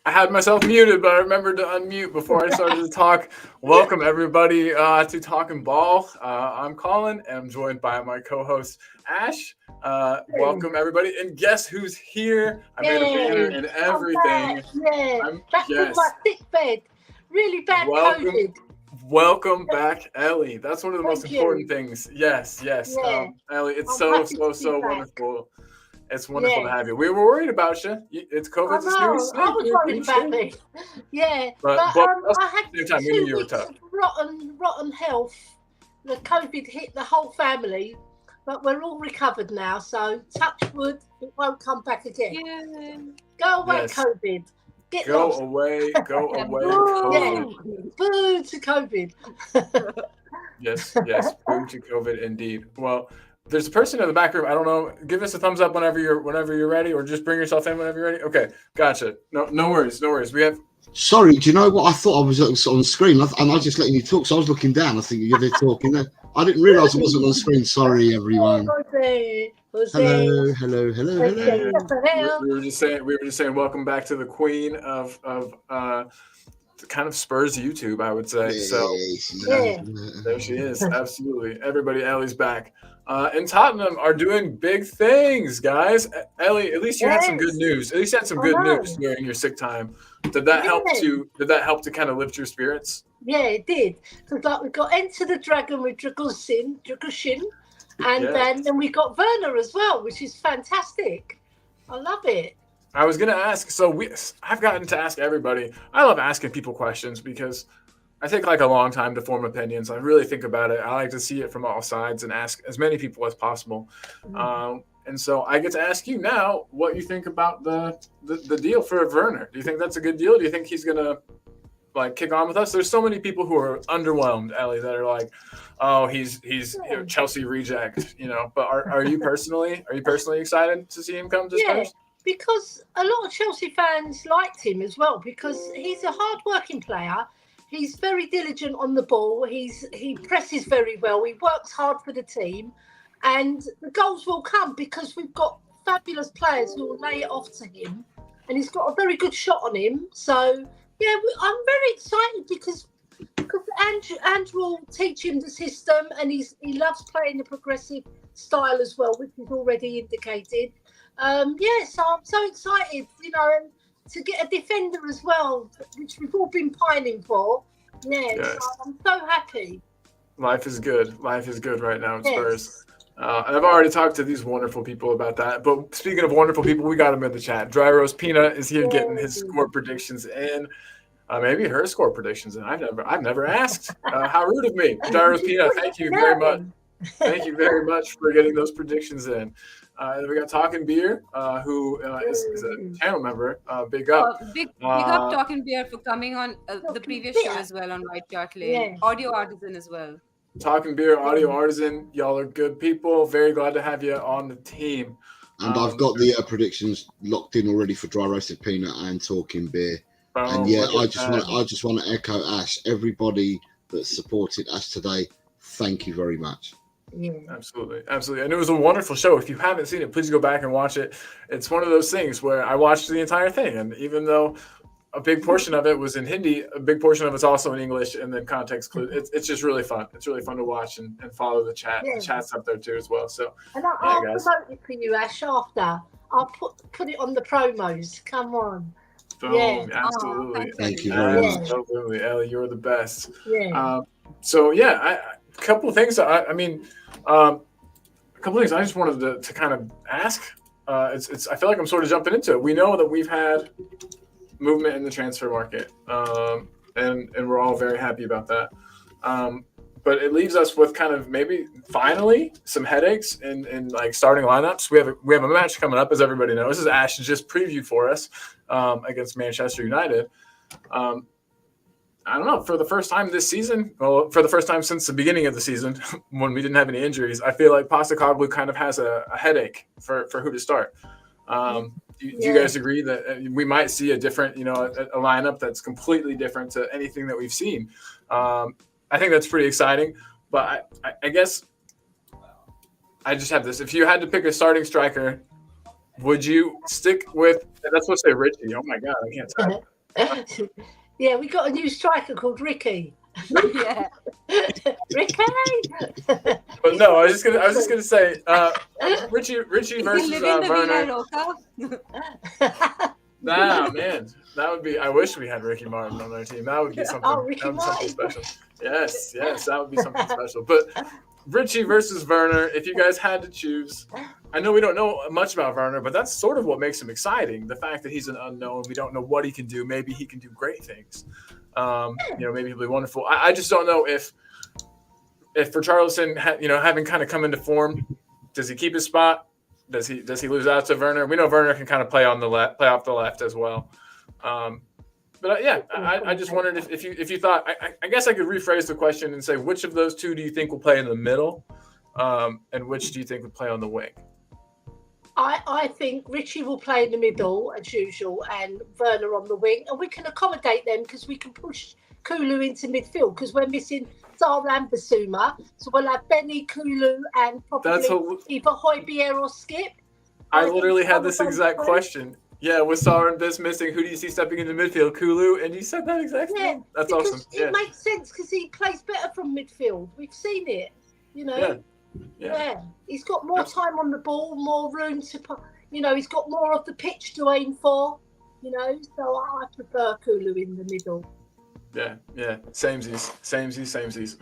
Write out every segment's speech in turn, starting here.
I had myself muted, but I remembered to unmute before I started to talk. Welcome, everybody, to Talking Ball. I'm Colin, and I'm joined by my co-host, Ash. Welcome, everybody. And guess who's here? I made a banner and everything. Back from my sick bed. Really bad Welcome. COVID. Welcome back, Ellie. That's one of the most Thank important you. things. Yes. Yeah. Ellie, it's I'm happy to be back. wonderful. It's wonderful to Yeah. have you. We were worried about you. It's I COVID's a serious know. I thing. was You worried about understand? me. Yeah. But I had at the same time, we knew 2 you were weeks tough. of rotten health. The COVID hit the whole family, but we're all recovered now. So touch wood, it won't come back again. Yeah. Go away, Yes. COVID. Get Go lost. away, Boo. COVID. Boo to COVID. Yes, boom to COVID indeed. Well, there's a person in the back room. I don't know. Give us a thumbs up whenever you're ready, or just bring yourself in whenever you're ready. Okay, gotcha. No worries. We have. Sorry, do you know what? I thought I was on screen, and I was just letting you talk, so I was looking down. I think you're there talking there. I didn't realise I wasn't on screen. Sorry, everyone. Hello. We were just saying, welcome back to the queen of kind of Spurs YouTube, I would say. So there she is. Absolutely. Everybody, Ellie's back. And Tottenham are doing big things, guys. Ellie, at least you had some good news. At least you had some good news during your sick time. Did that help to kind of lift your spirits? Yeah, it did. Because we got Enter the Dragon with Dragoshin, and then we got Werner as well, which is fantastic. I love it. I was gonna ask. So I've gotten to ask everybody. I love asking people questions because I take like a long time to form opinions. I really think about it. I like to see it from all sides and ask as many people as possible. And so I get to ask you now what you think about the deal for Werner. Do you think that's a good deal? Do you think he's gonna like kick on with us? There's so many people who are underwhelmed, Ellie, that are like, oh, he's Chelsea reject, But are you personally excited to see him come to Spurs? Because a lot of Chelsea fans liked him as well because he's a hard-working player. He's very diligent on the ball. He presses very well. He works hard for the team, and the goals will come because we've got fabulous players who will lay it off to him, and he's got a very good shot on him. So yeah, I'm very excited because Andrew will teach him the system, and he loves playing the progressive style as well, which is already indicated. So I'm so excited, and to get a defender as well, which we've all been pining for. So I'm so happy. Life is good. Life is good right now at Spurs. And I've already talked to these wonderful people about that. But speaking of wonderful people, we got him in the chat. Dry Roast Peanut is here getting his score predictions in. Maybe her score predictions in. I've never asked. How rude of me. Dry Roast Peanut, thank you very much. Thank you very much for getting those predictions in. And we got Talking Beer, who is a channel member. Big up. Big up Talking Beer for coming on the previous show as well on White Chart Lane. Audio artisan as well. Talking Beer, audio artisan. Y'all are good people. Very glad to have you on the team. And I've got the predictions locked in already for Dry Roasted Peanut and Talking Beer. And I just want to echo Ash. Everybody that supported Ash today, thank you very much. Yeah. Absolutely. And it was a wonderful show. If you haven't seen it, please go back and watch it. It's one of those things where I watched the entire thing, and even though a big portion of it was in Hindi, a big portion of it's also in English, and then context clues. It's just really fun. It's really fun to watch and follow the chat. The chat's up there too as well. So I'll promote it for you, Ash. After I'll put it on the promos. Come on. Boom. Absolutely. Thank you very much. Absolutely, Ellie, you're the best. Yeah. A couple of things. A couple of things I just wanted to kind of ask. I feel like I'm sort of jumping into it. We know that we've had movement in the transfer market, and we're all very happy about that. But it leaves us with kind of maybe finally some headaches in like starting lineups. We have a match coming up, as everybody knows. This is Ash just previewed for us against Manchester United. I don't know, for the first time this season, for the first time since the beginning of the season, when we didn't have any injuries, I feel like Postecoglou kind of has a headache for who to start. Do you guys agree that we might see a different, a lineup that's completely different to anything that we've seen? I think that's pretty exciting, but I guess I just have this. If you had to pick a starting striker, would you stick with, that's supposed to say Richie. Oh my God, I can't type. Yeah, we got a new striker called Ricky. Yeah. Ricky. But no, I was just gonna say, Richie versus Werner. Nah, man, that would be. I wish we had Ricky Martin on our team. That would be something. That would be something special. Yes, that would be something special. But Richie versus Werner. If you guys had to choose, I know we don't know much about Werner, but that's sort of what makes him exciting. The fact that he's an unknown, we don't know what he can do. Maybe he can do great things. Maybe he'll be wonderful. I just don't know if Richarlison, having kind of come into form, does he keep his spot? Does he lose out to Werner? We know Werner can kind of play off the left as well. I just wondered if you thought. I guess I could rephrase the question and say, which of those two do you think will play in the middle, and which do you think would play on the wing? I think Richie will play in the middle as usual, and Werner on the wing, and we can accommodate them because we can push Kulu into midfield because we're missing Sarr and Basuma, so we'll have Benny, Kulu, and probably either Højbjerg or Skip. I literally had this exact question. Yeah, with Sarr and Bis missing, who do you see stepping into midfield? Kulu, and you said that exactly. Yeah, that's awesome. It makes sense because he plays better from midfield. We've seen it, Yeah. He's got more time on the ball, more room to put. He's got more of the pitch to aim for. So I prefer Kulu in the middle. Yeah. Samesies.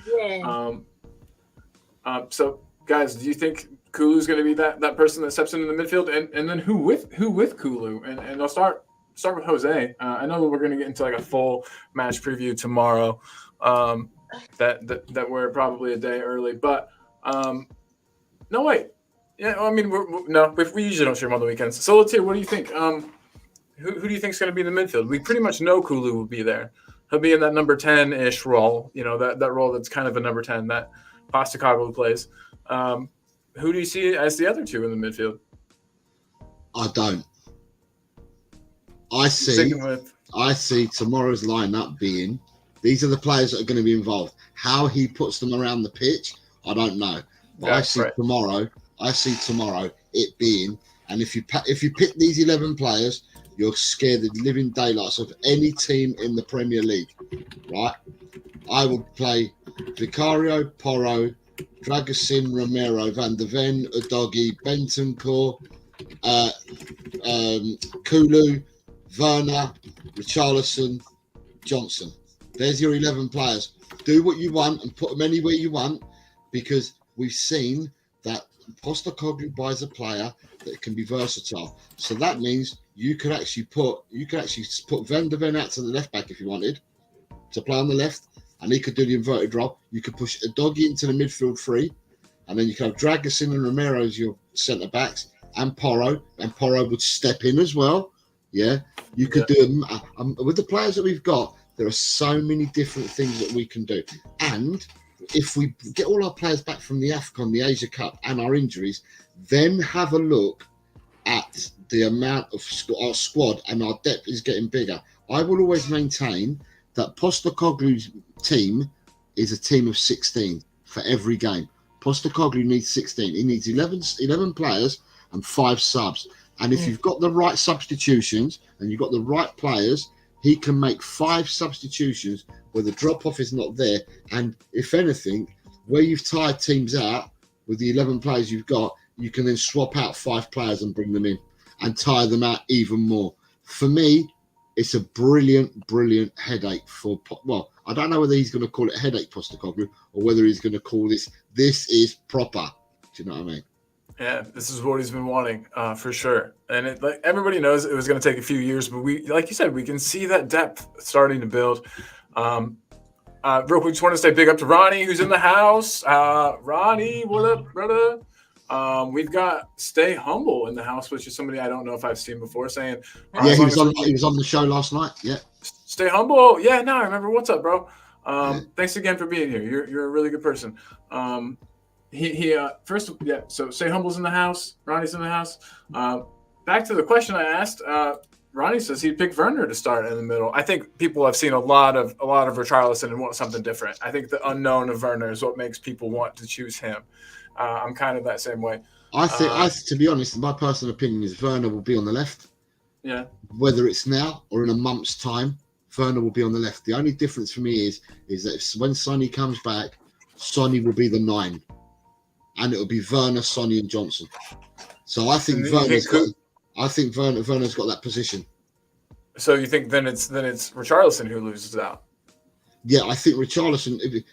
Yeah. So, guys, do you think Kulu's going to be that person that steps into the midfield, and then who with Kulu? And I'll start with Jose. I know that we're going to get into like a full match preview tomorrow. That we're probably a day early, but no wait. Yeah, I mean we usually don't stream on the weekends. So let's hear. What do you think? Who do you think is going to be in the midfield? We pretty much know Kulu will be there. He'll be in that number 10-ish role, that role that's kind of a number 10 that Postecoglou plays. Who do you see as the other two in the midfield? I don't. I see tomorrow's lineup being, these are the players that are going to be involved. How he puts them around the pitch, I don't know. But I see tomorrow it being, and if you pick these 11 players, you'll scare the living daylights of any team in the Premier League, right? I would play Vicario, Porro, Dragusin, Romero, Van de Ven, Udogie, Bentancur, Kulu, Werner, Richarlison, Johnson. There's your 11 players. Do what you want and put them anywhere you want, because we've seen that Postecoglou buys a player that can be versatile. So that means you could actually put Van de Ven out to the left back if you wanted to play on the left, and he could do the inverted role. You could push Udogie into the midfield free, and then you could have Dragusin and Romero as your centre backs, and Porro would step in as well. Yeah, you could do with the players that we've got. There are so many different things that we can do, and if we get all our players back from the AFCON, the Asia Cup, and our injuries, then have a look at the amount of our squad, and our depth is getting bigger. I will always maintain that Postecoglou's team is a team of 16 for every game. Postecoglou needs 16. He needs 11 players and 5 subs. And if you've got the right substitutions and you've got the right players, he can make 5 substitutions where the drop-off is not there. And if anything, where you've tired teams out with the 11 players you've got, you can then swap out 5 players and bring them in and tire them out even more. For me, it's a brilliant headache for, well, I don't know whether he's going to call it headache Postecoglou or whether he's going to call this is proper. Do you know what I mean? Yeah, this is what he's been wanting for sure. And like everybody knows it was going to take a few years, but we, like you said, we can see that depth starting to build. Real quick, just want to say big up to Ronnie, who's in the house. Ronnie, what up, brother? We've got Stay Humble in the house, which is somebody I don't know if I've seen before saying. Yeah, he was on the show last night. Yeah. Stay Humble. Yeah, no, I remember. What's up, bro? Thanks again for being here. You're a really good person. So Stay Humble's in the house. Ronnie's in the house. Back to the question I asked. Ronnie says he'd pick Werner to start in the middle. I think people have seen a lot of Richarlison and want something different. I think the unknown of Werner is what makes people want to choose him. I'm kind of that same way. I think, to be honest, my personal opinion is Werner will be on the left. Yeah. Whether it's now or in a month's time, Werner will be on the left. The only difference for me is that when Sonny comes back, Sonny will be the 9, and it'll be Werner, Sonny, and Johnson. So I think Werner's got that position. So you think then it's Richarlison who loses out? Yeah, I think Richarlison.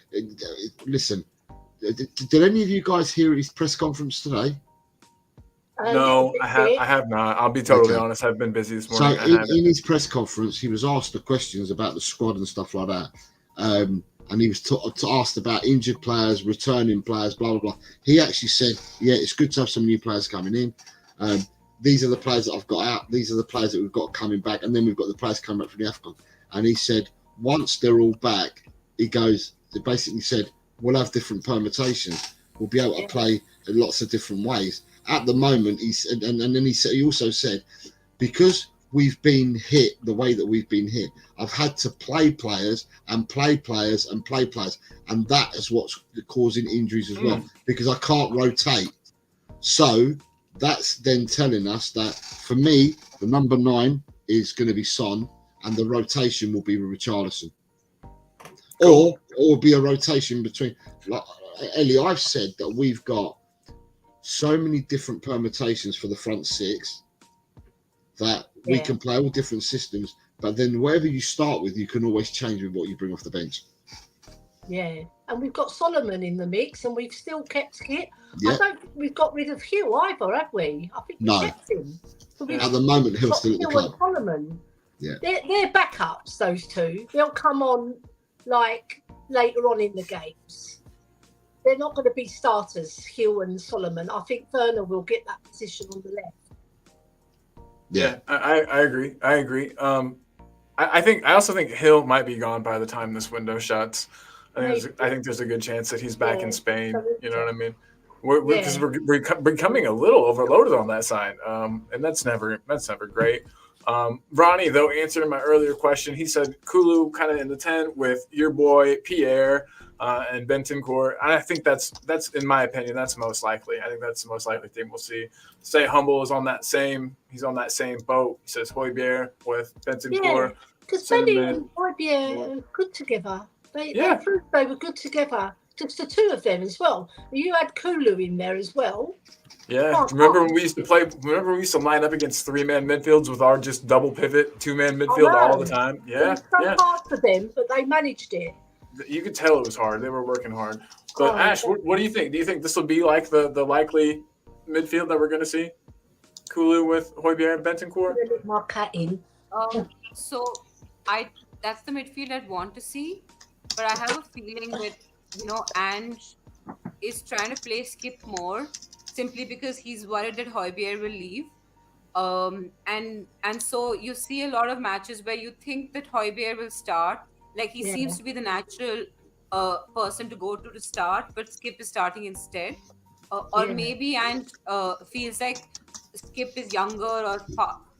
Listen, did any of you guys hear his press conference today? No, I have not. I'll be totally honest. I've been busy this morning. So in his press conference, he was asked the questions about the squad and stuff like that. And he was asked about injured players, returning players, blah, blah, blah. He actually said, yeah, it's good to have some new players coming in. These are the players that I've got out. These are the players that we've got coming back. And then we've got the players coming back from the AFCON. And he said, once they're all back, they basically said, we'll have different permutations. We'll be able to play in lots of different ways. At the moment, he also said, because we've been hit the way that we've been hit, I've had to play players, and that is what's causing injuries as well, because I can't rotate. So that's then telling us that for me, the number 9 is going to be Son, and the rotation will be Richarlison, or be a rotation between. Like Ellie, I've said that we've got so many different permutations for the front 6 that we can play all different systems, but then wherever you start with, you can always change with what you bring off the bench. Yeah, and we've got Solomon in the mix, and we've still kept Skip. Yeah. I don't think we've got rid of Hugh either, have we? I think we kept him. So at the moment, Hill's still at the club. Solomon. Yeah, they're backups. Those two, they'll come on like later on in the games. They're not going to be starters, Hill and Solomon. I think Werner will get that position on the left. Yeah, I agree. I also think Hill might be gone by the time this window shuts. I think there's a good chance that he's back in Spain. You know what I mean? Because we're becoming a little overloaded on that side, and that's never great. Ronnie, though, answering my earlier question, he said Kulu kind of in the 10 with your boy Pierre and Bentancur. And I think that's in my opinion, that's most likely. I think that's the most likely thing we'll see. Stay Humble is on that same. He's on that same boat. He says Højbjerg with Bentancur. Yeah, because Benny and Højbjerg are good together. They proved they were good together. Just the two of them as well. You had Kulu in there as well. Yeah, remember when we used to play? Remember we used to line up against 3-man midfields with our just double pivot 2-man midfield all the time. Yeah, it was so hard for them, but they managed it. You could tell it was hard. They were working hard. But Ash, what do you think? Do you think this will be like the likely midfield that we're going to see? Kulu with Højbjerg and Bentancur? My cat in. So that's the midfield I'd want to see, but I have a feeling that Ange is trying to play Skip more, simply because he's worried that Højbjerg will leave. And so you see a lot of matches where you think that Højbjerg will start. Like he seems to be the natural person to go to start, but Skip is starting instead. Or maybe Ange feels like Skip is younger, or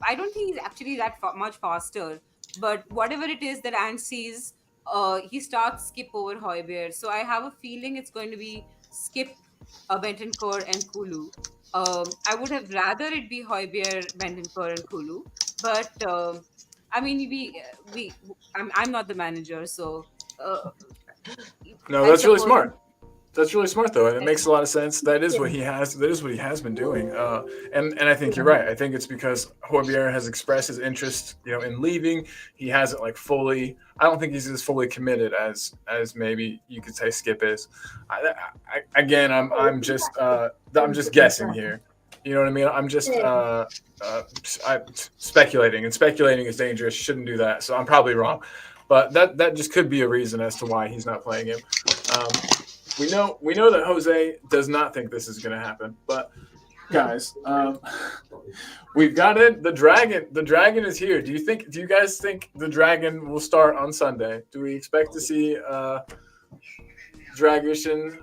I don't think he's actually that much faster. But whatever it is that Ange sees, he starts Skip over Højbjerg. So I have a feeling it's going to be Skip, Bentancur and Kulu. I would have rather it be Højbjerg, Bentancur and Kulu, but I mean, I'm not the manager, so. No, that's really smart. That's really smart, though, and it makes a lot of sense. That is what he has. That is what he has been doing. And I think you're right. I think it's because Højbjerg has expressed his interest, in leaving. He hasn't fully. I don't think he's as fully committed as maybe you could say Skip is. I'm just guessing here. You know what I mean? I'm just speculating, and speculating is dangerous. You shouldn't do that. So I'm probably wrong, but that just could be a reason as to why he's not playing him. We know that Jose does not think this is going to happen, but guys, we've got it. The dragon is here. Do you guys think the dragon will start on Sunday? Do we expect to see Dragusin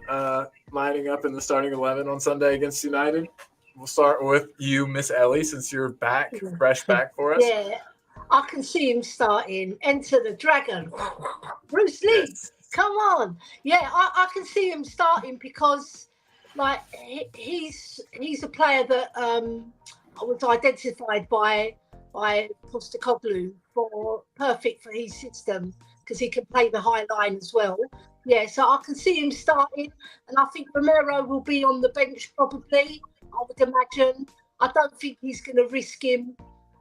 lining up in the starting 11 on Sunday against United? We'll start with you, Miss Ellie, since you're back, fresh back for us. Yeah, I can see him starting. Enter the dragon. Bruce Lee. Yes. Come on. Yeah, I can see him starting because he's a player that was identified by Postecoglou perfect for his system because he can play the high line as well. Yeah, so I can see him starting, and I think Romero will be on the bench probably. I would imagine. I don't think he's going to risk him.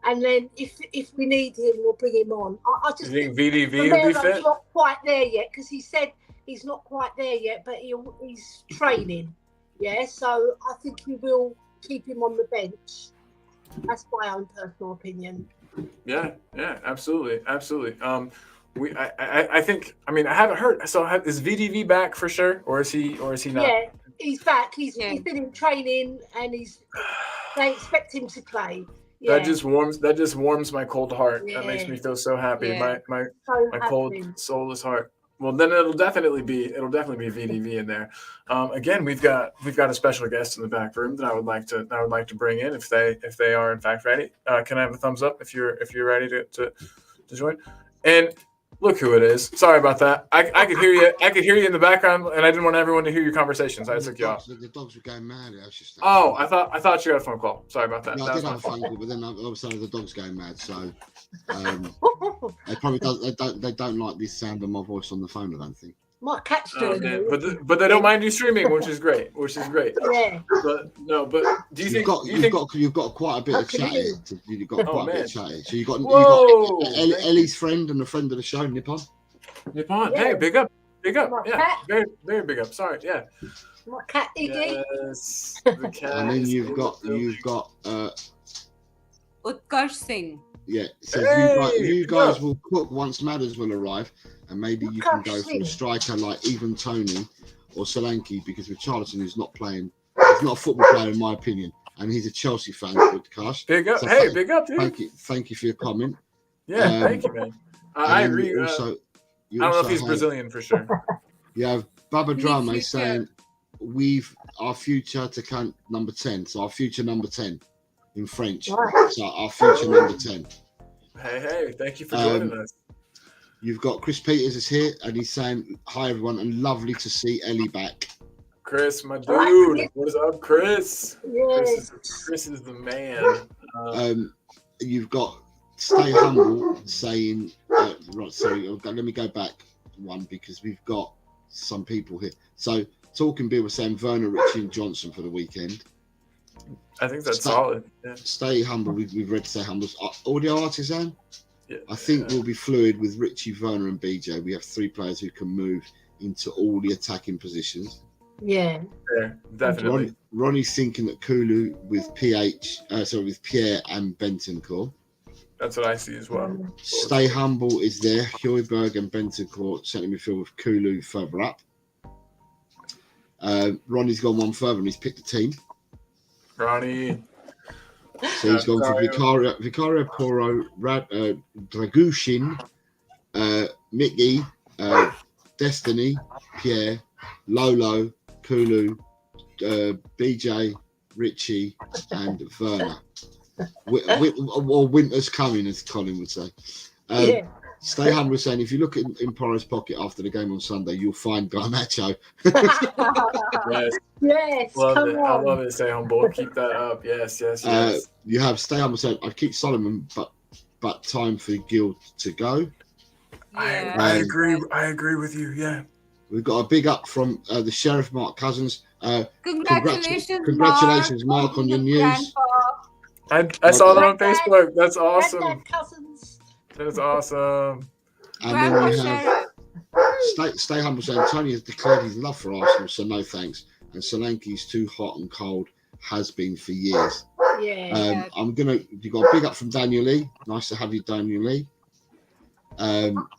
And then if we need him, we'll bring him on. I just think VDV will be Romero's fit? not quite there yet because he said he's not quite there yet, but he's training. Yeah, so I think we will keep him on the bench. That's my own personal opinion. Yeah, absolutely. I think. I mean, I haven't heard. So is VDV back for sure, or is he not? Yeah, he's back. He's been in training, and they expect him to play. Yeah. That just warms my cold heart. Yeah. That makes me feel so happy. Yeah. My So cold, soulless heart. Well, then it'll definitely be VDV in there. Again, we've got a special guest in the back room that I would like to bring in if they are in fact ready. Can I have a thumbs up if you're ready to join? And look who it is. Sorry about that. I could hear you. I could hear you in the background, and I didn't want everyone to hear your conversations. I took you off. The dogs were going mad. I was just Oh, I thought you had a phone call. Sorry about that. No, That I was did my have a phone fault. call, but then all of a sudden the dog's going mad. So they probably they don't like the sound of my voice on the phone. I don't think. My cat's doing it. But they don't mind you streaming, which is great. Yeah. But do you think you've got quite a bit of chat here? You've got quite a bit of chat here. So you got Ellie's friend and a friend of the show, Nippon. Nippon, Yeah. hey, big up. Yeah, cat. very, very big up. Sorry, yeah. My cat Iggy. Yes, the cat. And then you've got Utkarsh Singh. yeah. So Hey, you guys will cook once Matters will arrive, and maybe you can go for a striker like even Tony or Solanke, because with Charlton who's not playing, he's not a football player in my opinion, and he's a Chelsea fan. Utkarsh. Big up. So Hey, big up, dude. Thank you for your comment. Yeah, thank you, man. I agree. You I don't know if he's Brazilian for sure. You have Baba He's Drame future. saying our future to count number 10. So our future number 10 in French. Right. So our future number 10. Hey, thank you for joining us. You've got Chris Peters is here, and he's saying hi everyone, and lovely to see Ellie back. Chris, my dude. What is up, Chris? Yeah. Chris is the man. You've got Stay Humble saying, right, sorry, let me go back one because we've got some people here. So Talking Bill was saying Werner, Ritchie and Johnson for the weekend. I think that's solid. Yeah. Stay Humble, we've read Stay Humble. Audio Artisan, Yeah. I think we'll be fluid with Ritchie, Werner and BJ. We have three players who can move into all the attacking positions. Yeah. Yeah, definitely. Ronnie's thinking that Kulu with with Pierre and Bentancur. That's what I see as well. Stay Humble is there. Højbjerg and Bentancur centre midfield with Kulu further up. Ronnie's gone one further and he's picked a team. Ronnie. So he's gone for Vicario Poro, Dragushin, Mickey, Destiny, Pierre, Lolo, Kulu, BJ, Ritchie, and Werner. Or winter's coming, as Colin would say. Stay Humble was saying, if you look in Poro's pocket after the game on Sunday, you'll find Garnacho. Yes. Come on. I love it. Stay Humble. Keep that up. Yes. You have Stay Humble saying, I'd keep Solomon, but time for Guild to go. Yeah. I agree. I agree with you. Yeah. We've got a big up from the Sheriff, Mark Cousins. Congratulations, Mark, on your news. I saw that on Facebook. That's awesome. Granddad cousins. That's awesome. And then we have Stay Humble saying Tony has declared his love for Arsenal, so no thanks. And Solanke's too hot and cold, has been for years. Yeah. You got a big up from Daniel Lee. Nice to have you, Daniel Lee.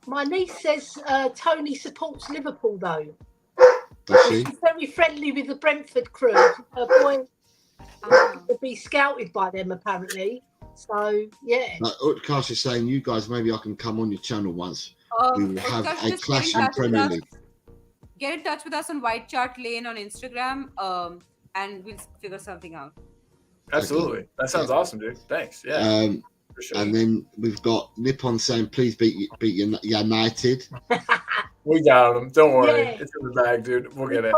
My niece says Tony supports Liverpool though. Does she? She's very friendly with the Brentford crew. Her boy will be scouted by them apparently. So yeah. Utkarsh is saying, you guys, maybe I can come on your channel once. We will have a clash in Premier League. Get in touch with us on White Chart Lane on Instagram, and we'll figure something out. Absolutely. That sounds awesome, dude. Thanks. Yeah. For sure. And then we've got Nippon saying, please beat United. We got them. Don't worry. Yeah. It's in the bag, dude. We'll get it.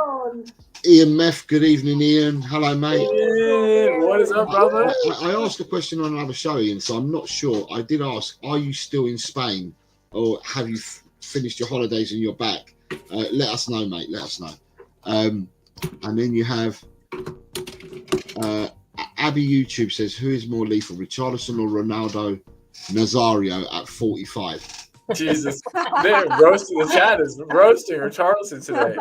Ian Meth, good evening, Ian. Hello, mate. Ian, what is up, brother? I asked a question on another show, Ian, so I'm not sure. I did ask, are you still in Spain, or have you finished your holidays and you're back? Let us know, mate. Let us know. And then you have Abby YouTube says, who is more lethal, Richarlison or Ronaldo Nazario at 45? Jesus, man, roasting the chat is roasting Richarlison today.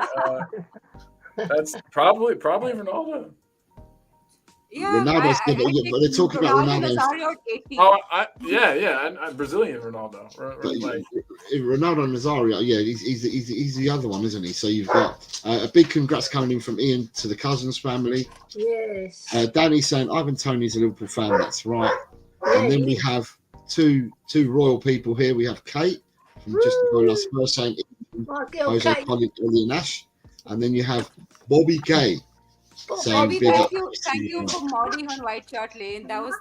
That's probably Ronaldo. Yeah, Ronaldo's good, but they're talking about Ronaldo. Nazario at 18. Oh, I'm Brazilian Ronaldo. Ronaldo Nazario, yeah, he's the other one, isn't he? So you've got a big congrats coming in from Ian to the Cousins family. Yes. Danny saying Ivan Toney's a Liverpool fan. That's right. Yeah, And then we have two royal people here. We have Kate from Just Before Last Spurs saying my girl Jose Kate. Colin, Ollie and Ash. And then you have Bobby K. saying Bobby, big up. thank you for modding on White Chart Lane. That was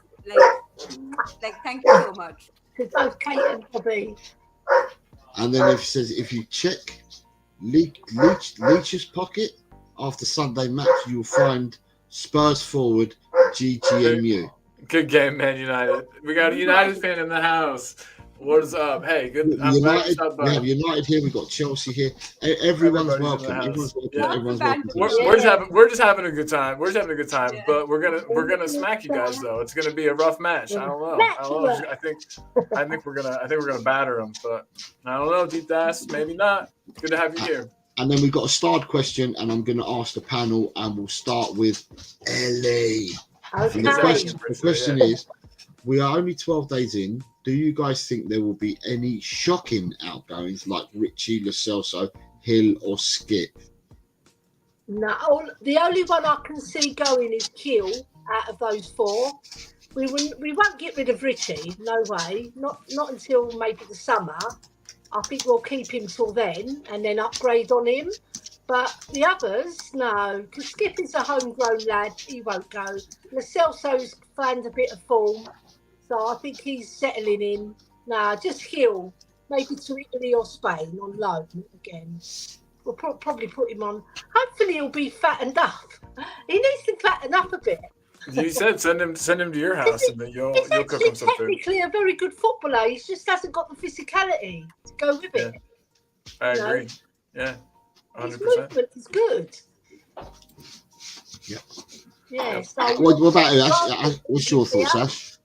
like thank you so much. To both Kate and Bobby. And then it says if you check Leach's pocket after Sunday match, you'll find Spurs forward GGMU. Good game, Man United. We got a United fan in the house. What is up? Hey, good. I'm United, glad we have United here. We've got Chelsea here. Everyone's welcome. Everyone's welcome. Yeah. Everyone's welcome. We're just having a good time. We're just having a good time. Yeah. But we're gonna smack you guys though. It's gonna be a rough match. I don't know. I think we're gonna batter them. But I don't know. Deep Dash, maybe not. Good to have you here. And then we've got a starred question, and I'm going to ask the panel, and we'll start with Ellie. Okay. And the question is, we are only 12 days in. Do you guys think there will be any shocking outgoings like Richie, Lo Celso, Hill, or Skip? No, the only one I can see going is Kill out of those four. We won't get rid of Richie, no way. Not until maybe the summer. I think we'll keep him till then and then upgrade on him. But the others, no. Because Skip is a homegrown lad. He won't go. Lo Celso's found a bit of form. So I think he's settling in. No, just Hill. Maybe to Italy or Spain on loan again. We'll probably put him on. Hopefully he'll be fattened up. He needs to fatten up a bit. You said send him to your house and then you'll cook him some food. He's technically a very good footballer. He just hasn't got the physicality to go with it. I agree. Yeah, 100%. His movement is good. Yeah. Yeah. So What about you, Ash? What's your thoughts, Ash?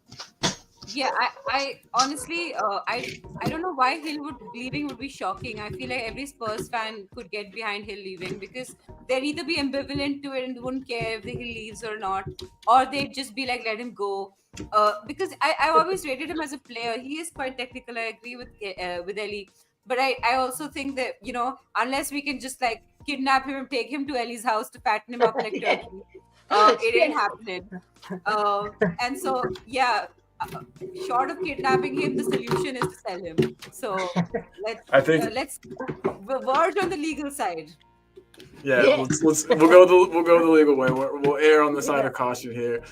Yeah, I honestly, I don't know why Hill leaving would be shocking. I feel like every Spurs fan could get behind Hill leaving because they'd either be ambivalent to it and wouldn't care if Hill leaves or not, or they'd just be like, let him go. Because I always rated him as a player. He is quite technical. I agree with Ellie, but I also think that unless we can just like kidnap him and take him to Ellie's house to fatten him up like turkey, it ain't happening. And so yeah. Short of kidnapping him, the solution is to sell him. So let's verge on the legal side. Yeah. We'll go the legal way. We'll err on the side of caution here.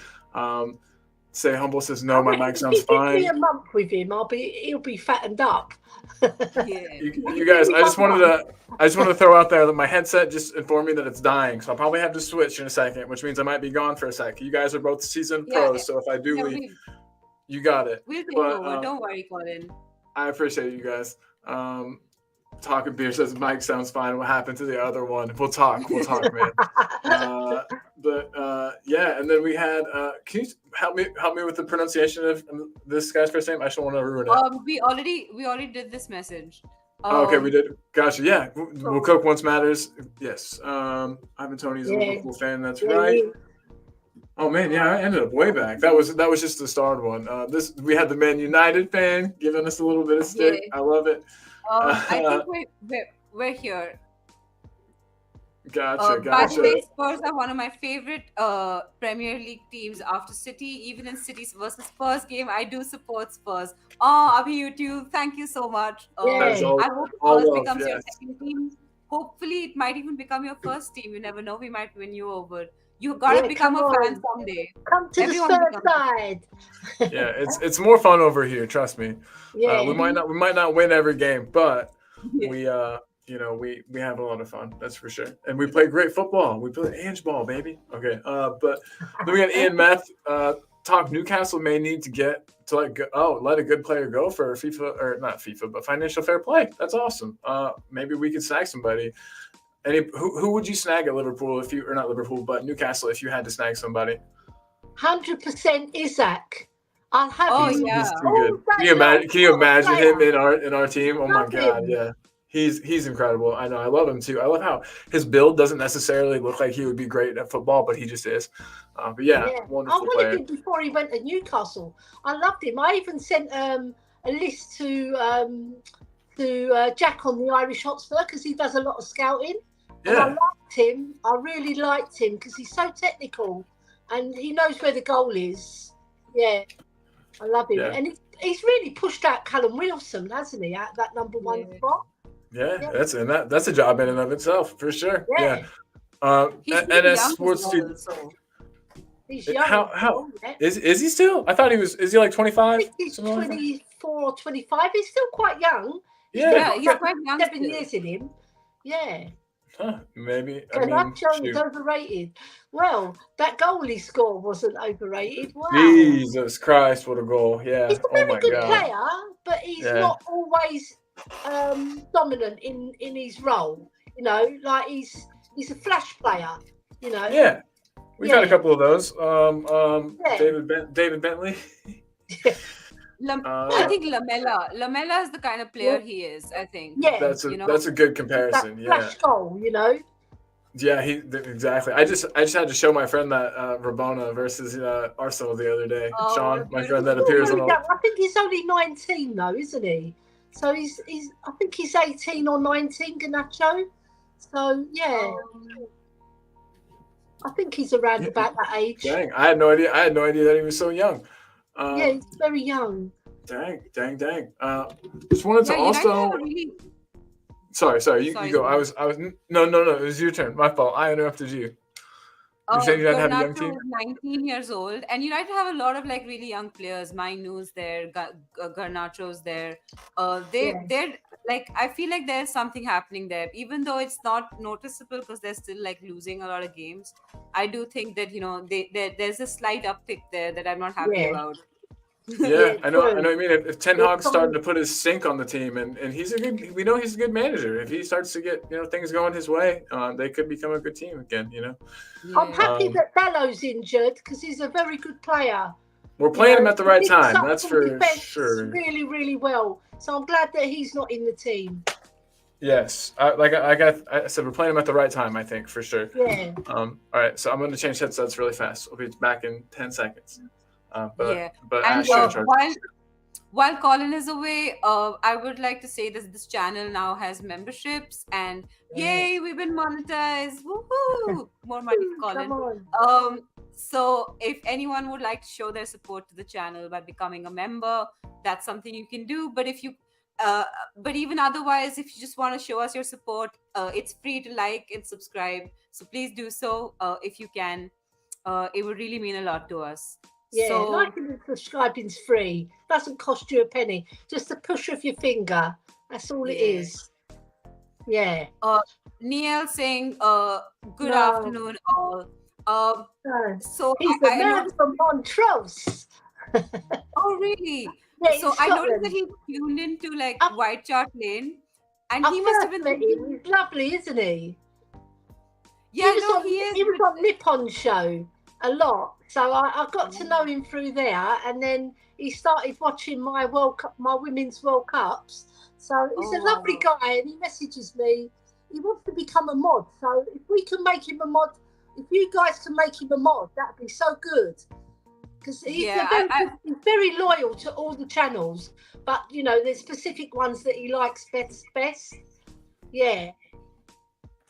Say Humble says no. My mic sounds fine. If a month with him, he'll be fattened up. Yeah. You guys, I just wanted to throw out there that my headset just informed me that it's dying, so I'll probably have to switch in a second, which means I might be gone for a sec. You guys are both seasoned pros, so if I do leave. You got it. We'll take over. Don't worry, Colin. I appreciate you guys. Talking Beer says Mike sounds fine. What happened to the other one? We'll talk, man. Yeah, and then we had. Can you help me with the pronunciation of this guy's first name? I just don't want to ruin it. We already did this message. Okay, we did. Gotcha. Yeah, we'll cook once matters. Yes. Ivan Toney's a Liverpool fan. That's right. Oh man, yeah, I ended up way back. That was just the starred one. We had the Man United fan giving us a little bit of stick. Yeah. I love it. I think we're here. Gotcha. By the way, Spurs are one of my favorite Premier League teams after City. Even in City's versus Spurs game, I do support Spurs. Abhi YouTube, thank you so much. I hope Spurs becomes your second team. Hopefully, it might even become your first team. You never know. We might win you over. You gotta become a fan someday. Come to the Spurs side. Yeah, it's more fun over here. Trust me. Yeah. We might not win every game, but we we have a lot of fun. That's for sure. And we play great football. We play Ange ball, baby. Okay. But then we got Ian Meth. Talk Newcastle may need to get to let a good player go for FIFA, or not FIFA, but financial fair play. That's awesome. Maybe we could snag somebody. Who would you snag at Liverpool or not Liverpool, but Newcastle if you had to snag somebody? 100% Isaac. I'll have him. yeah. He's too good. Can you imagine him in our team? Oh my God, yeah. He's incredible. I know. I love him too. I love how his build doesn't necessarily look like he would be great at football, but he just is. But yeah, wonderful player. I wanted him before he went to Newcastle. I loved him. I even sent a list to Jack on the Irish Hotspur because he does a lot of scouting. And I liked him. I really liked him because he's so technical and he knows where the goal is. Yeah, I love him. Yeah. And he's really pushed out Callum Wilson, hasn't he, at that number one spot? Yeah, that's a job in and of itself for sure. Yeah. NS Sports Studio. He's young. How is he still? I thought he was. Is he like 25? I think he's 24, 25. He's still quite young. He's quite young. 7 years in him. Yeah. Huh, maybe. Garnacho's overrated. Well, that goal he scored wasn't overrated. Wow. Jesus Christ, what a goal. Yeah. He's a very good player, but he's not always dominant in his role. Like he's a flash player, Yeah. We've had a couple of those. David Bentley. I think Lamela is the kind of player he is. I think. Yeah, that's a good comparison. That flash goal, Yeah, exactly. I just had to show my friend that Rabona versus Arsenal the other day. Sean, my friend that appears on. I think he's only 19 though, isn't he? So he's I think he's 18 or 19, Garnacho. So yeah. I think he's around about that age. Dang, I had no idea that he was so young. Yeah, he's very young. Dang. Just wanted to also. Sorry. You go. I was. No. It was your turn. My fault. I interrupted you. You saying you have a young team? 19 years old, and United have a lot of really young players. Mainoo's there, Garnacho's there. They're I feel like there's something happening there, even though it's not noticeable because they're still losing a lot of games. I do think that there's a slight uptick there that I'm not happy about. Yeah, I know. I mean, if Ten Hag's starting to put his sink on the team, and he's we know he's a good manager. If he starts to get things going his way, they could become a good team again. Yeah. I'm happy that Bellow's injured because he's a very good player. We're playing him at the right time. That's for sure. Really, really well. So I'm glad that he's not in the team. Yes, I said, we're playing him at the right time. I think for sure. Yeah. All right, so I'm going to change headsets really fast. We'll be back in 10 seconds. But and while Colin is away, I would like to say that this channel now has memberships, and yay, we've been monetized! Woohoo! More money for Colin. So if anyone would like to show their support to the channel by becoming a member, that's something you can do. But if you but even otherwise, if you just want to show us your support, it's free to like and subscribe. So please do so if you can. It would really mean a lot to us. Yeah, so, liking and subscribing's free. Doesn't cost you a penny. Just a push of your finger. That's all it is. Yeah. Neil saying, good afternoon, all. So he's the man from Montrose. Oh, really? Yeah, so I noticed that he tuned into White Chart Lane, and he must have been. He's lovely, isn't he? Yeah, he is. He was on Nippon show a lot, so I got to know him through there, and then he started watching my women's World Cups. So he's a lovely guy, and he messages me. He wants to become a mod, so if we can make him a mod, if you guys can make him a mod, that'd be so good. Because he's very loyal to all the channels, but there's specific ones that he likes best. Yeah.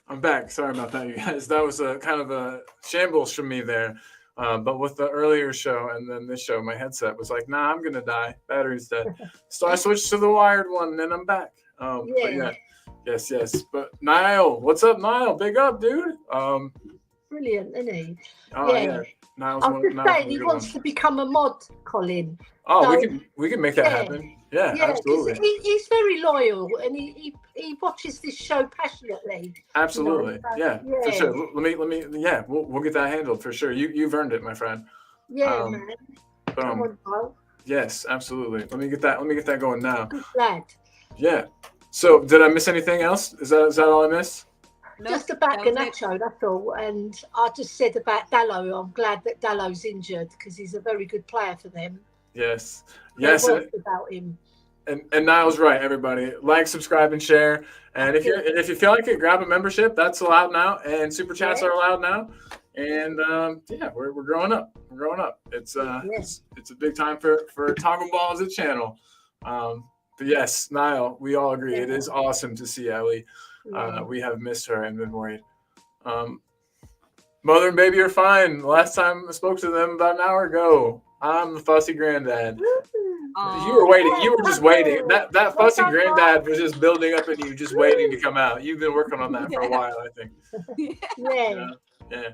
I'm back. Sorry about that, you guys. That was a kind of a shambles from me there. But with the earlier show and then this show, my headset was like, nah, I'm gonna die. Battery's dead. So I switched to the wired one, and then I'm back. But yeah. Yes. But Niall, what's up, Niall? Big up, dude. brilliant, isn't he? Oh Yeah. yeah. Niles I one, was just Niles one saying, he good wants one. to become a mod, Colin. Oh, So- we can make that Yeah. happen. Yeah, Yeah, absolutely. because he's very loyal and he watches this show passionately. Absolutely. so- Yeah, for yeah. sure. Let me yeah, we'll get that handled for sure. You've earned it, my friend. Yeah, Um, man. Boom. Come on, Niall. Yes, absolutely. Let me get that going now. Good lad. Yeah. So did I miss anything else? Is that all I missed? No, Just about that was it. Garnacho, that's all. And I just said about Dallo. I'm glad that Dallo's injured because he's a very good player for them. Yes. They Yes. worked about him. And Niall's right, everybody. Like, subscribe, and share. And if you feel like it, grab a membership. That's allowed now, and super chats Yeah. are allowed now. And yeah, we're growing up. We're growing up. It's it's a big time for Toggle Ball as a channel. But yes, Niall, we all agree. It is awesome to see Ellie. Yeah. We have missed her and been worried. Mother and baby are fine. Last time I spoke to them about an hour ago. I'm the fussy granddad. You were waiting. You were just waiting. That fussy granddad was just building up in you, just waiting to come out. You've been working on that for a while, I think. Yeah. Yeah.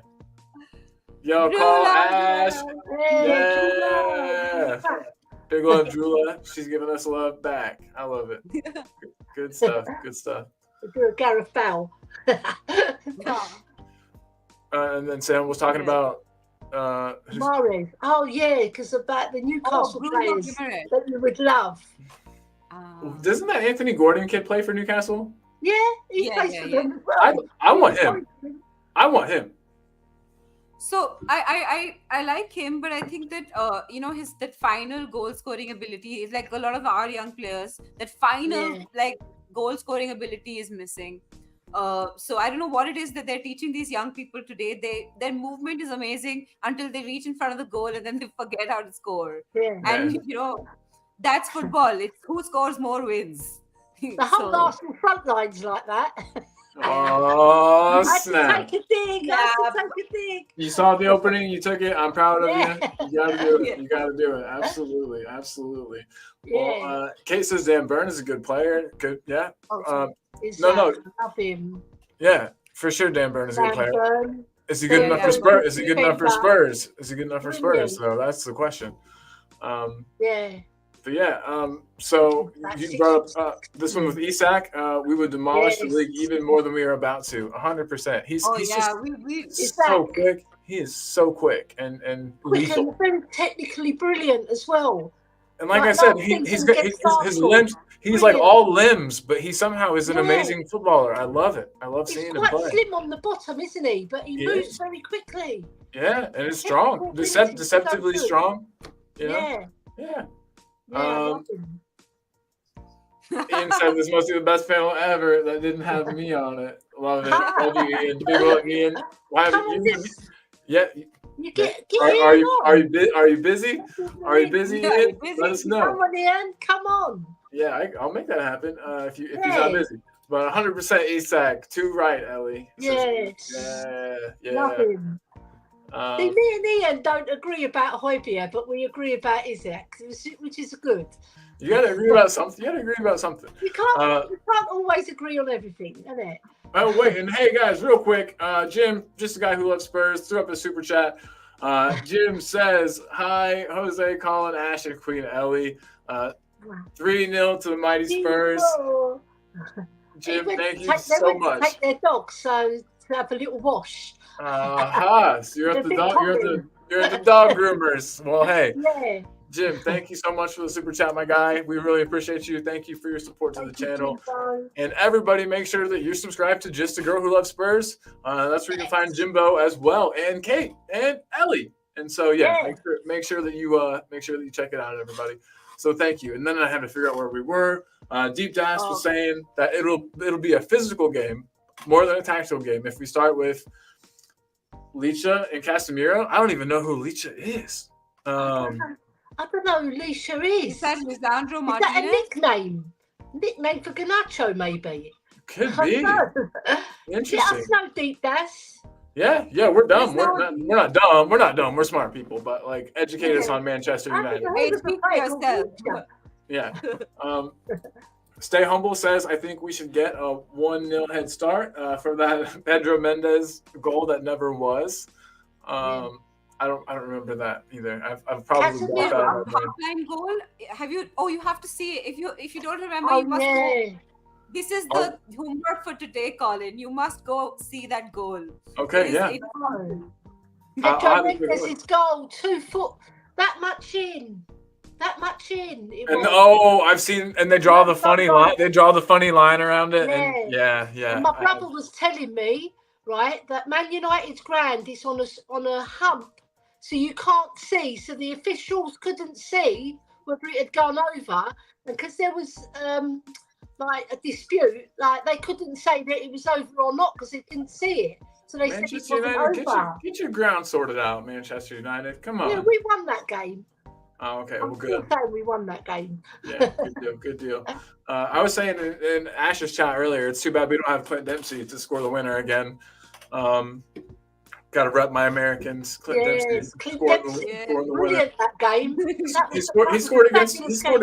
Yo, call Ash. Yeah. Big love, Drula. She's giving us love back. I love it. Good stuff. Good stuff. Do a Gareth Bale. And then Sam was talking about Mahrez. Oh yeah, because about the Newcastle Bruno players Guimaraes. that you would love. doesn't that Anthony Gordon kid play for Newcastle? Yeah, he Yeah, plays yeah, for yeah. them as well. I want him. I want him. So I like him, but I think that his that final goal scoring ability is like a lot of our young players. That final Yeah. like goal scoring ability is missing. So I don't know what it is that they're teaching these young people today. Their movement is amazing until they reach in front of the goal and then they forget how to score. Yeah. And that's football. It's who scores more wins. The whole Arsenal front line's like that. Oh, I had snap. to take a dig. I had to take a dig. You saw the opening, you took it. I'm proud of Yeah. you. You gotta do it. Yeah. You gotta do it. Absolutely. Absolutely. Yeah. Well, Kate says Dan Burn is a good player. Good, yeah. Is no, that- no. I love him. Yeah, for sure Dan Burn is a good player. Burn. Is he good Yeah, enough for yeah. Spurs? Is he good enough for Defender. Spurs? Is he good enough for Spurs? Brilliant. So that's the question. Yeah. But yeah, so That's you brought up this one with Isak. We would demolish the Yes. league even more than we are about to. 100%. He's just we so quick. He is so quick and Quick lethal. and very technically brilliant as well. And like I Like said, last he's season got against his Arsenal. limbs. He's like all limbs, but he somehow is an Yeah. amazing footballer. I love it. I love He's seeing him quite play. slim on the bottom, isn't he? But he He moves is. very quickly. Yeah, and it's Yeah, strong. he's so Deceptively good. strong. You know? Yeah. Yeah. Yeah, I love him. Ian said this must be the best panel ever that didn't have me on it. Love it. Love you, Ian. Big love, Ian. Why Come haven't on, you? this- Yeah. You get Are Ian you on. are you busy? Are you busy, Yeah, Ian? busy. Let us Come know. on, Ian. Come on. Yeah, I'll make that happen. If he's not Yeah. busy. But 100% Isak. Too right, Ellie. Yes. Yeah. Love him. See, Um, me and Ian don't agree about Højbjerg, but we agree about Isaac, which is good. you gotta agree about something. You gotta agree about something. You can't, Uh, always agree on everything, isn't it? Oh wait, and hey guys, real quick, Jim, just a guy who loves Spurs, threw up a super chat. Jim says, "Hi, Jose, Colin, Ash, and Queen Ellie. 3-0 to the mighty Spurs." Jim, thank you so much. Take their dogs, so to have a little wash. So you're at the dog. You're at the dog groomers. Well, hey, Yeah. Jim, thank you so much for the super chat, my guy. We really appreciate you. Thank you for your support to the Thank you, channel. Jimbo. And everybody, make sure that you're subscribed to Just a Girl Who Loves Spurs. That's where you can find Jimbo as well, and Kate and Ellie. And so, yeah, Yeah. make sure that you check it out, everybody. So thank you. And then I had to figure out where we were. Deep Dash was saying that it'll be a physical game more than a tactical game if we start with Licha and Casemiro. I don't even know who Licha is. I don't know who Lisha is. Is that Lisandro Is that a Martinez? nickname? Nickname for Garnacho, maybe? Could I be don't know. Let interesting. us know, Deep Dash. Yeah, we're dumb. There's We're not dumb. We're not dumb. We're smart people, but like educate us Yeah. on Manchester I United. don't know Hey, who's speak the for player called yourself. Licha. Yeah. Stay Humble says, I think we should get a 1-0 head start for that Pedro Mendes goal that never was. I don't remember that either. I've probably blocked that out. Half-line goal. Have you? Oh, you have to see it. If you don't remember, Oh, you must go. This is the Oh. homework for today, Colin. You must go see that goal. Okay, yeah. Pedro Mendes' goal, 2 foot, that much in. It And was. I've seen, and they draw the funny line. They draw the funny line around it. And yeah. And my brother was telling me, right, that Man United's ground is on a hump, so you can't see. So the officials couldn't see whether it had gone over, and because there was like a dispute, like they couldn't say that it was over or not because they didn't see it. So they said it Manchester wasn't United, over. get your ground sorted out, Manchester United. Come on. Yeah, we won that game. Oh, okay. I'm Well, still good. saying we won that game. Yeah, good deal. I was saying in Ash's chat earlier, it's too bad we don't have Clint Dempsey to score the winner again. Got to rep my Americans. Clint Dempsey scored the winner. Brilliant that game. He scored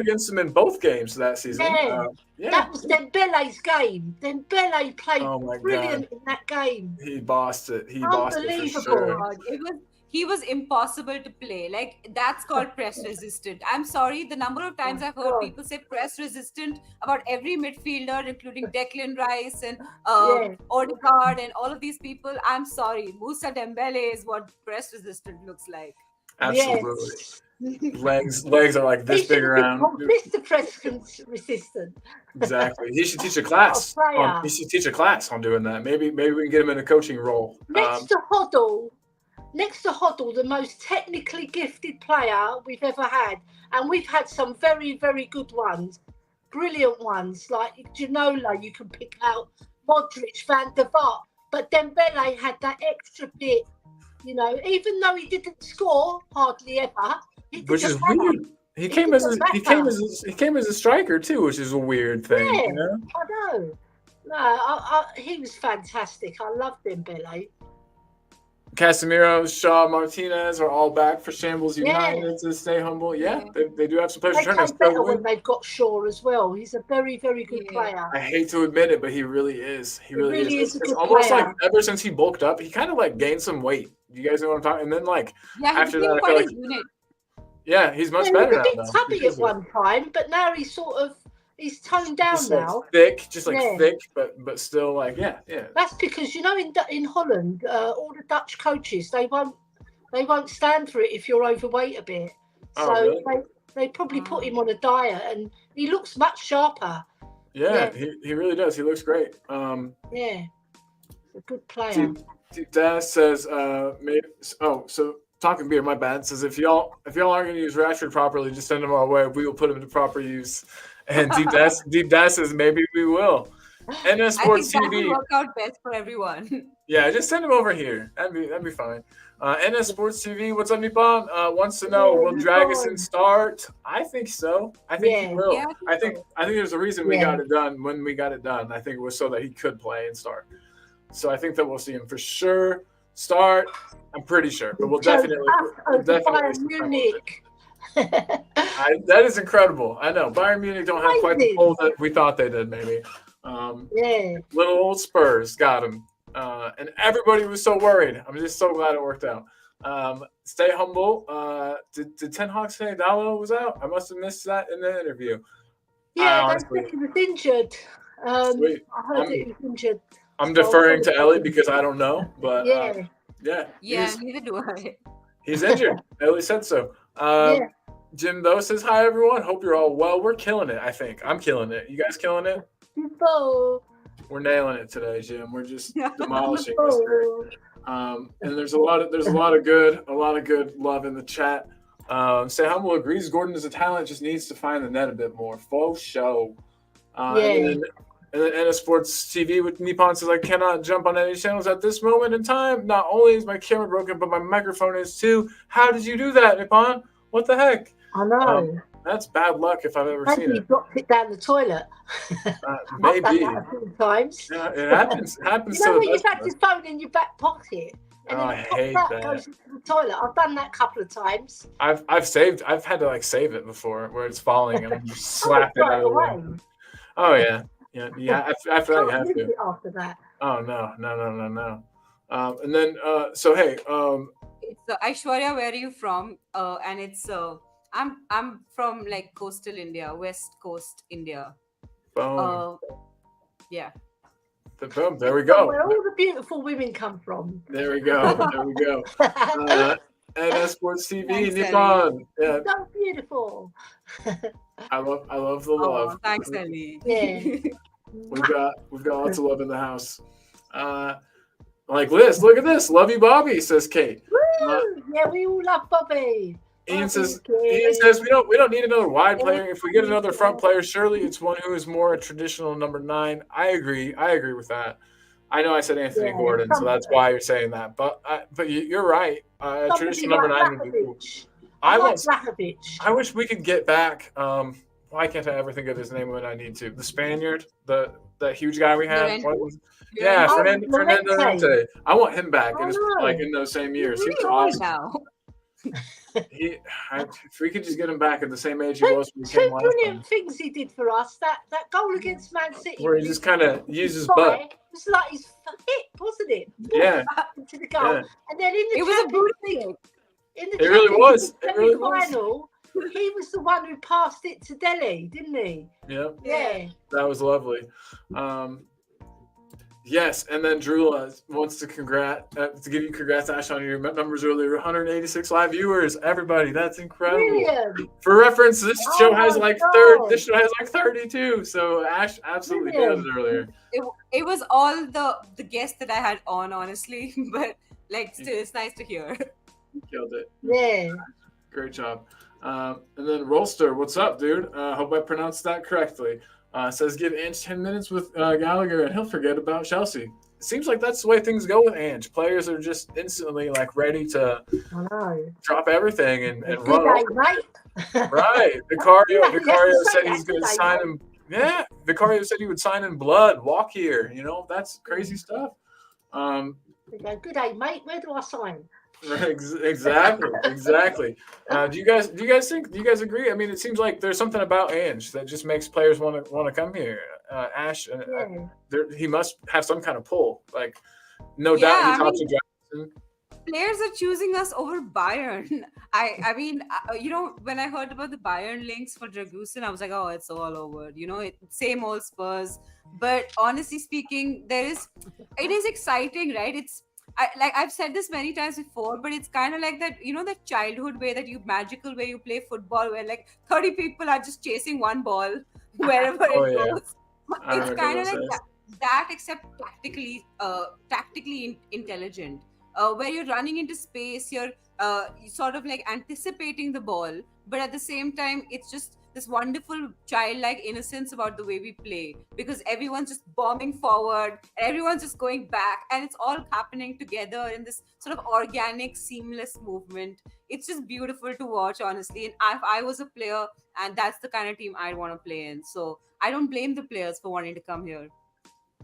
against them in both games that season. Yeah. That was Dembele's game. Dembele played brilliant in that game. He bossed it. Unbelievable. For sure. He was impossible to play. Like, that's called press resistant. I'm sorry, the number of times I've heard people say press resistant about every midfielder, including Declan Rice and Odegaard and all of these people. I'm sorry, Moussa Dembele is what press resistant looks like. Absolutely. Yes. Legs are like this big around. Mr. Press resistant. Exactly. He should teach a class. He should teach a class on doing that. Maybe we can get him in a coaching role. Next to Hoddle, the most technically gifted player we've ever had. And we've had some very, very good ones. Brilliant ones. Like Ginola, you can pick out. Modric, Van der Vaart. But Dembele had that extra bit, even though he didn't score hardly ever. Which is weird. He came as a striker too, which is a weird thing. Yeah, I know. No, he was fantastic. I loved Dembele. Casemiro, Shaw, Martinez are all back for Shambles United to Stay Humble. Yeah, they do have some players returning. They play better when they've got Shaw as well. He's a very, very good player. I hate to admit it, but he really is. He really is. A good almost player. Like ever since he bulked up, he kind of like gained some weight. You guys know what I'm talking? And then after that, I feel like he's much better now. He was a bit tubby at one time, but now he's toned down now. Thick, thick, but still That's because in Holland, all the Dutch coaches they won't stand for it if you're overweight a bit. So really? they probably put him on a diet, and he looks much sharper. Yeah. He really does. He looks great. He's a good player. Daz says, so Talking Beer, my bad, says if y'all aren't going to use Rashford properly, just send him our way. We will put him to proper use. And Deep Dash says maybe we will. NS Sports I think TV. that will work out best for everyone. Yeah, just send him over here. That'd be fine. NS Sports TV, what's up, Nippon? Wants to know, will Dragusin start? I think so. I think he will. Yeah, I think there's a reason we got it done when we got it done. I think it was so that he could play and start. So I think that we'll see him for sure start. I'm pretty sure, but we'll definitely Munich. That is incredible. I know Bayern Munich don't have quite the pull that we thought they did. Maybe. Little old Spurs got him, and everybody was so worried. I'm just so glad it worked out. Stay humble. Did Ten Hag say Dalot was out? I must have missed that in the interview. Yeah, I think he was injured. I heard he was injured. I'm deferring to Ellie because I don't know, but neither do I. He's injured. Ellie said so. Jim though says hi everyone. Hope you're all well. We're killing it. I think I'm killing it. You guys killing it? We're nailing it today, Jim. We're just demolishing this. And there's a lot of good love in the chat. Stay Humble agrees Gordon is a talent, just needs to find the net a bit more. Faux show. And then NS Sports TV with Nippon says, I cannot jump on any channels at this moment in time. Not only is my camera broken, but my microphone is too. How did you do that, Nippon? What the heck? I know. That's bad luck if I've ever seen it. You dropped it down the toilet. Maybe. I've done that a few times. Yeah, it happens. When you've had your phone in your back pocket and then I hate that. Goes into the toilet. I've done that a couple of times. I've had to save it before where it's falling and I'm just slapping it out of the way. Oh yeah. After that, you have Can't to. lose it after that. Oh no. And then so hey, It's Aishwarya, where are you from? And it's I'm from like coastal India, West Coast India. boom, Yeah. boom. There we go. Where all the beautiful women come from. There we go. NS Sports TV, Thanks, Nippon. Yeah, So beautiful. I love the love. Oh, thanks, Ellie. Yeah. We've got lots of love in the house. Like Liz, look at this. Love you, Bobby, says Kate. Woo! Yeah, we all love Bobby. Ian says Bobby. we don't need another wide player. If we get another front player, surely it's one who is more a traditional number 9. I agree with that. I know I said Anthony Gordon, so that's why you're saying that. But you're right. Traditional number 9 would be cool. I wish we could get back. Why can't I ever think of his name when I need to? The Spaniard, the huge guy we had. Yeah, Fernando Llorente. I want him back in those same years. He was awesome. Now. If we could just get him back at the same age he was when he came last brilliant time. things he did for us. That goal against Man City, where he just kind of uses his butt. It was like his hip, wasn't it? Yeah. Into the goal, and then in the Champions League, it really was. Final, he was the one who passed it to Delhi, didn't he? Yep. Yeah. That was lovely. Yes, and then Drula wants to give you congrats, Ash, on your numbers earlier. 186 live viewers, everybody. That's incredible. Brilliant. For reference, this show has like 32. So Ash absolutely nailed it earlier. It was all the guests that I had on, honestly, but like still, it's nice to hear. You killed it. Yeah. Great job. And then Rolster, what's up, dude? Hope I pronounced that correctly. Says give Ange 10 minutes with Gallagher and he'll forget about Chelsea. It seems like that's the way things go with Ange. Players are just instantly like ready to drop everything and run over. Right. Vicario said he's going to sign him. Yeah. Vicario said he would sign in blood. Walk here. That's crazy stuff. Good day, mate. Where do I sign? Exactly. Do you guys agree? I mean, it seems like there's something about Ange that just makes players want to come here. Ash, he must have some kind of pull. Like, no doubt he talks to Jackson. Players are choosing us over Bayern. I mean, when I heard about the Bayern links for Dragusin, I was like, oh, it's all over. Same old Spurs. But honestly speaking, it is exciting, right? I've said this many times before, but it's kind of like that, that childhood way magical way you play football, where like 30 people are just chasing one ball wherever it goes. It's kind of like that, except tactically intelligent, where you're running into space, you're sort of like anticipating the ball, but at the same time, it's just this wonderful childlike innocence about the way we play, because everyone's just bombing forward and everyone's just going back, and it's all happening together in this sort of organic, seamless movement. It's just beautiful to watch, honestly. And if I was a player, and that's the kind of team I'd want to play in, so I don't blame the players for wanting to come here.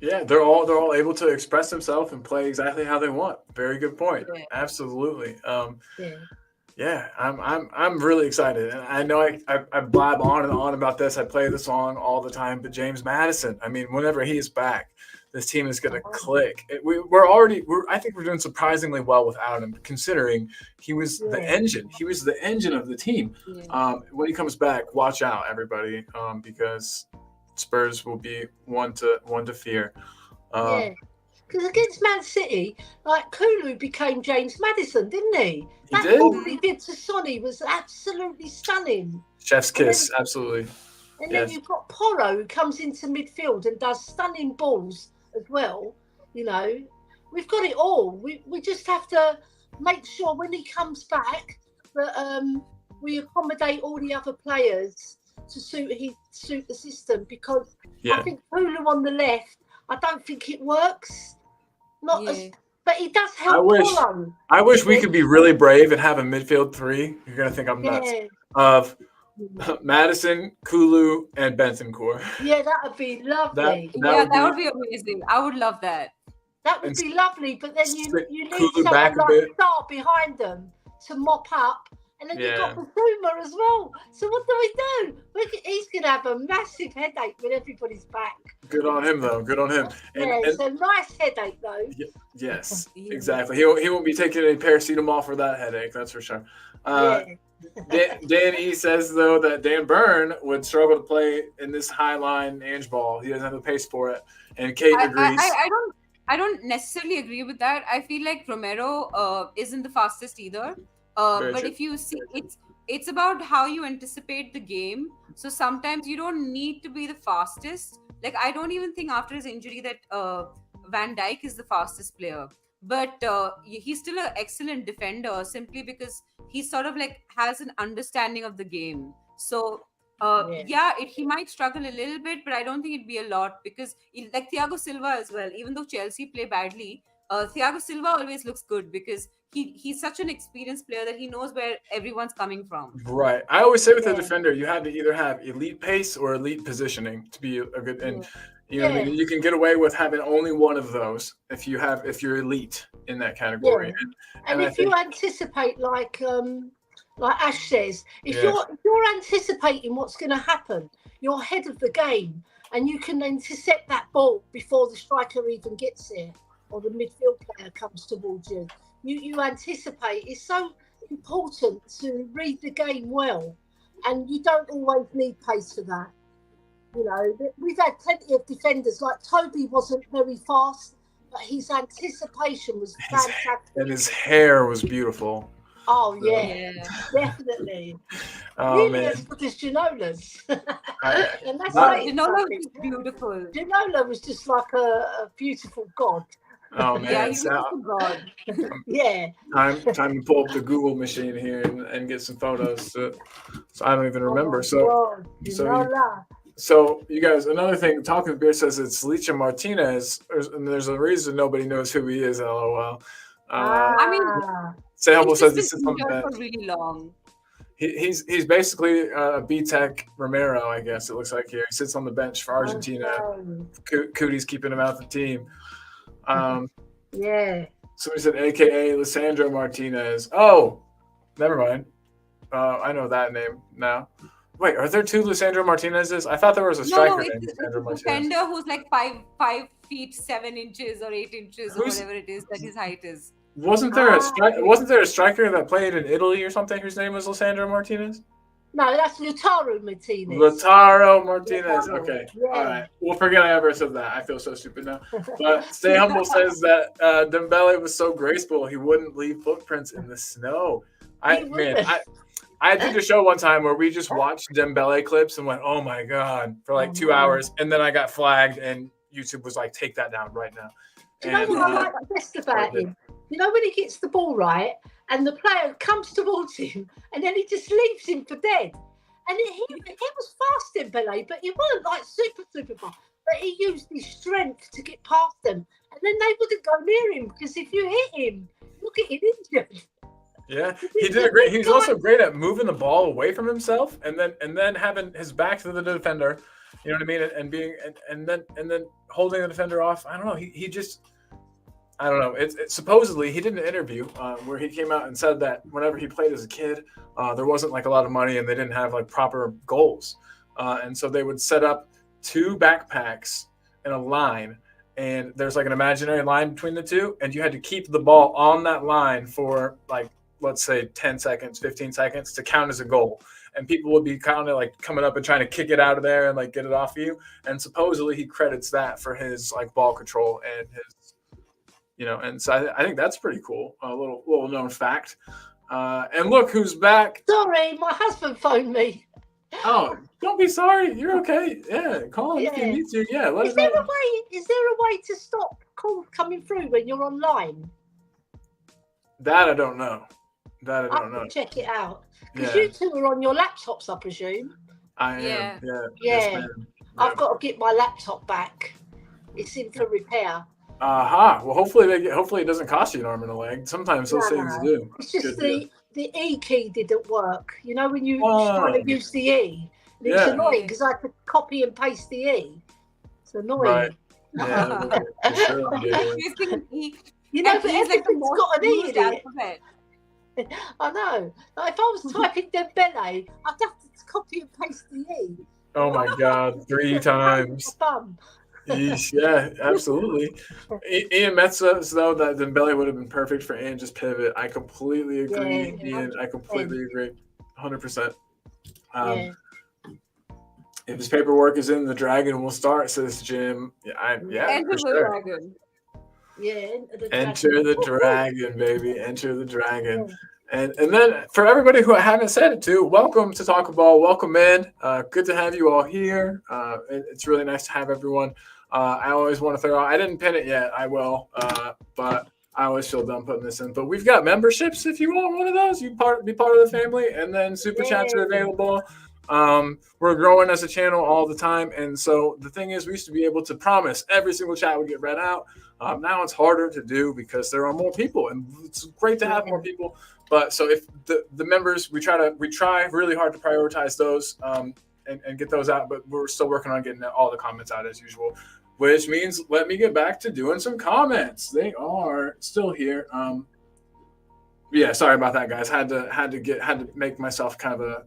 Yeah, they're all able to express themselves and play exactly how they want. Very good point. Yeah. Absolutely. Yeah, I'm really excited, and I know I blab on and on about this. I play the song all the time, but James Maddison, I mean, whenever he is back, this team is going to click. I think we're doing surprisingly well without him, considering he was the engine. He was the engine of the team. Yeah. When he comes back, watch out, everybody, because Spurs will be one to fear. Because against Man City, like Kulu became James Maddison, didn't he? That did. Ball he did to Sonny was absolutely stunning. Chef's kiss, absolutely. And then you've got Porro, who comes into midfield and does stunning balls as well. We've got it all. We just have to make sure when he comes back that we accommodate all the other players to suit the system, because I think Kulu on the left, I don't think it works. But he does help. I wish we could be really brave and have a midfield 3. You're gonna think I'm nuts. Of Maddison, Kulu, and Bentancur. Yeah, that would be lovely. That would be amazing. I would love that. That would be lovely. But then you need someone like Star behind them to mop up And then you've got Basuma as well. So what do we do? He's going to have a massive headache when everybody's back. Good on him, though. Good on him. It's a nice headache, though. Yes, exactly. He won't be taking any paracetamol for that headache, that's for sure. Dan E says, though, that Dan Burn would struggle to play in this high line Ange ball. He doesn't have the pace for it. And Kate agrees. I don't necessarily agree with that. I feel like Romero isn't the fastest either. But if you see, it's about how you anticipate the game. So sometimes you don't need to be the fastest. Like, I don't even think after his injury that Van Dijk is the fastest player. But he's still an excellent defender simply because he sort of like has an understanding of the game. So he might struggle a little bit, but I don't think it'd be a lot because like Thiago Silva as well, even though Chelsea play badly, Thiago Silva always looks good because he's such an experienced player that he knows where everyone's coming from. Right. I always say with a defender, you have to either have elite pace or elite positioning to be a good. And you know, what I mean, you can get away with having only one of those if you're elite in that category. Yeah. And if you anticipate, like Ash says, if you're anticipating what's going to happen, you're ahead of the game, and you can intercept that ball before the striker even gets there or the midfield player comes towards you. You anticipate. It's so important to read the game well, and you don't always need pace for that. You know, we've had plenty of defenders. Like Toby wasn't very fast, but his anticipation was fantastic. And his hair was beautiful. Oh yeah. Definitely. Really as good as Ginola's. And that's Ginola was beautiful. Ginola was just like a beautiful god. Oh man! Yeah, he was a god. Time to pull up the Google machine here and get some photos. So I don't even remember. So you guys, another thing. Talking Beer says it's Licha Martinez, and there's a reason nobody knows who he is. LOL. I mean, Say Humble says this is something for really long. He's basically a B-Tech Romero, I guess it looks like here. He sits on the bench for Argentina. Cootie's keeping him out the team. Somebody said AKA Lisandro Martinez. Oh, never mind. I know that name now. Wait, are there two Lisandro Martinezes? I thought there was a striker named Lisandro Martinez. Defender who's like 5 feet 7 inches or 8 inches or whatever it is that his height is. Wasn't there a striker that played in Italy or something whose name was Lisandro Martinez? No, that's Lautaro Martinez. Lautaro Martinez. Okay. All right. We'll forget I ever said that. I feel so stupid now. But Stay Humble says that Dembele was so graceful he wouldn't leave footprints in the snow. I did a show one time where we just watched Dembele clips and went, "Oh my god," for like 2 hours, and then I got flagged, and YouTube was like, "Take that down right now." Do you know what I like best about him? You know when he gets the ball right and the player comes towards him and then he just leaves him for dead. And he was fast, Dembele, but he wasn't like super fast. But he used his strength to get past them. And then they wouldn't go near him because if you hit him, you'll get injured. Yeah, he did a great. He's also great at moving the ball away from himself and then having his back to the defender. You know what I mean? And being and then holding the defender off. I don't know. He just. I don't know. It's supposedly he did an interview where he came out and said that whenever he played as a kid, there wasn't like a lot of money and they didn't have like proper goals, and so they would set up 2 backpacks in a line, and there's like an imaginary line between the two, and you had to keep the ball on that line for like let's say 10 seconds, 15 seconds to count as a goal. And people would be kind of like coming up and trying to kick it out of there and like get it off of you. And supposedly he credits that for his like ball control and his. You know, and so I think that's pretty cool. A little known fact. And look who's back. Sorry, my husband phoned me. Oh, don't be sorry. You're okay. Yeah, call him if you need to. Yeah, Is there a way to stop calls coming through when you're online? That I don't know. I don't know. Check it out. Because you two are on your laptops, I presume. I am. Yeah. Yes, I've got to get my laptop back. It's in for repair. Well, hopefully it doesn't cost you an arm and a leg. Sometimes those things do. It's just the E key didn't work. You know when you trying to use the E, and it's annoying because I had to copy and paste the E. It's annoying. Right. Yeah. You know, but everything's got an E in it. I know. Like if I was typing Dembele, I'd have to copy and paste the E. Oh my God, 3 times. Bum. Yeesh, yeah, absolutely. Ian Metz says though that Dembele would have been perfect for Ange's pivot. I completely agree, Yeah, Ian. I completely agree, 100%. Yeah. If his paperwork is in, the Dragon will start, says Jim. Yeah, Enter for the sure. dragon. Yeah, Enter the Dragon, baby. Enter the Dragon. And then for everybody who I haven't said it to, welcome to Talk Ball. Welcome in. Good to have you all here. It's really nice to have everyone. I always want to throw out, I didn't pin it yet. I will. But I always feel dumb putting this in. But we've got memberships if you want one of those. You be part of the family. And then super chats are available. We're growing as a channel all the time. And so the thing is, we used to be able to promise every single chat would get read out. Now it's harder to do because there are more people, and it's great to have more people. But so if the members, we try really hard to prioritize those and get those out. But we're still working on getting all the comments out as usual, which means let me get back to doing some comments. They are still here. Yeah, sorry about that, guys. Had to make myself kind of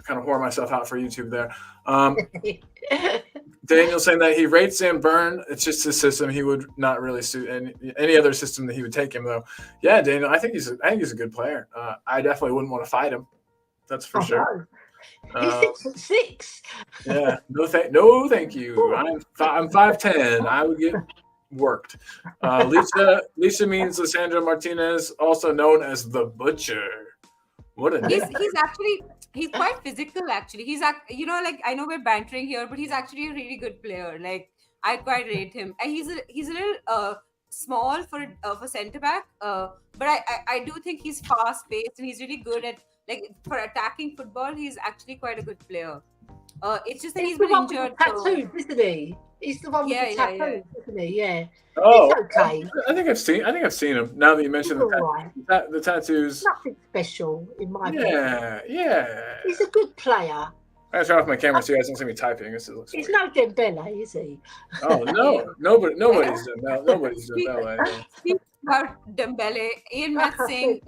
whore myself out for YouTube there. Daniel saying that he rates Sam Byrne. It's just his system. He would not really suit any other system that he would take him though. Yeah, Daniel, I think he's a good player. I definitely wouldn't want to fight him. That's for sure. He's 6'6". Yeah, no thank you. I'm 5'10". I would get worked. Lisa means Lissandra Martinez, also known as the Butcher. What a name. He's quite physical actually. He's like, I know we're bantering here, but he's actually a really good player. Like I quite rate him, and he's a little small for centre back. But I do think he's fast paced and he's really good at, like, for attacking football. He's actually quite a good player. It's just that he's been injured. Tattoos, isn't he? He's the one with the tattoos, isn't he? Yeah. Oh, he's okay. I think I've seen him. Now that you mentioned the tattoos. Nothing special in my opinion. Yeah. He's a good player. I turn off my camera so you guys don't see me typing. He's no Dembele, is he? Oh no, nobody's Dembele. Speaking about Dembele, Ian Metz saying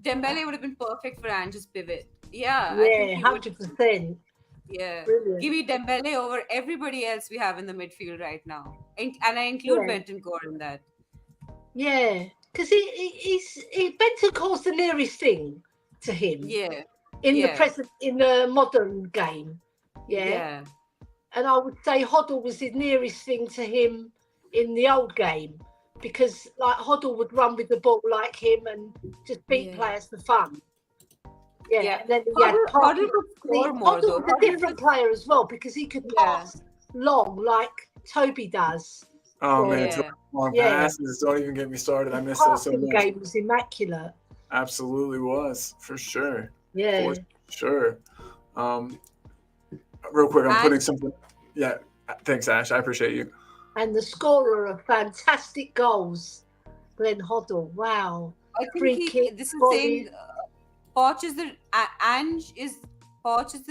Dembele would have been perfect for Ange's pivot. Yeah, 100%. Yeah, Brilliant. give me Dembele over everybody else we have in the midfield right now, and I include Bentancur in that. Yeah, because Bentancur's the nearest thing to him. Yeah, in the modern game. Yeah, and I would say Hoddle was the nearest thing to him in the old game, because like Hoddle would run with the ball like him and just beat players for fun. Yeah. And then Hoddle could score more though. Hoddle was a different player as well, because he could pass long like Toby does. Oh man, long passes. Don't even get me started. I missed that so much. The game was immaculate. Absolutely was, for sure. Yeah. For sure. Real quick, I'm putting something. Yeah. Thanks, Ash. I appreciate you. And the scorer of fantastic goals, Glenn Hoddle. Wow. I think this is saying Poch is the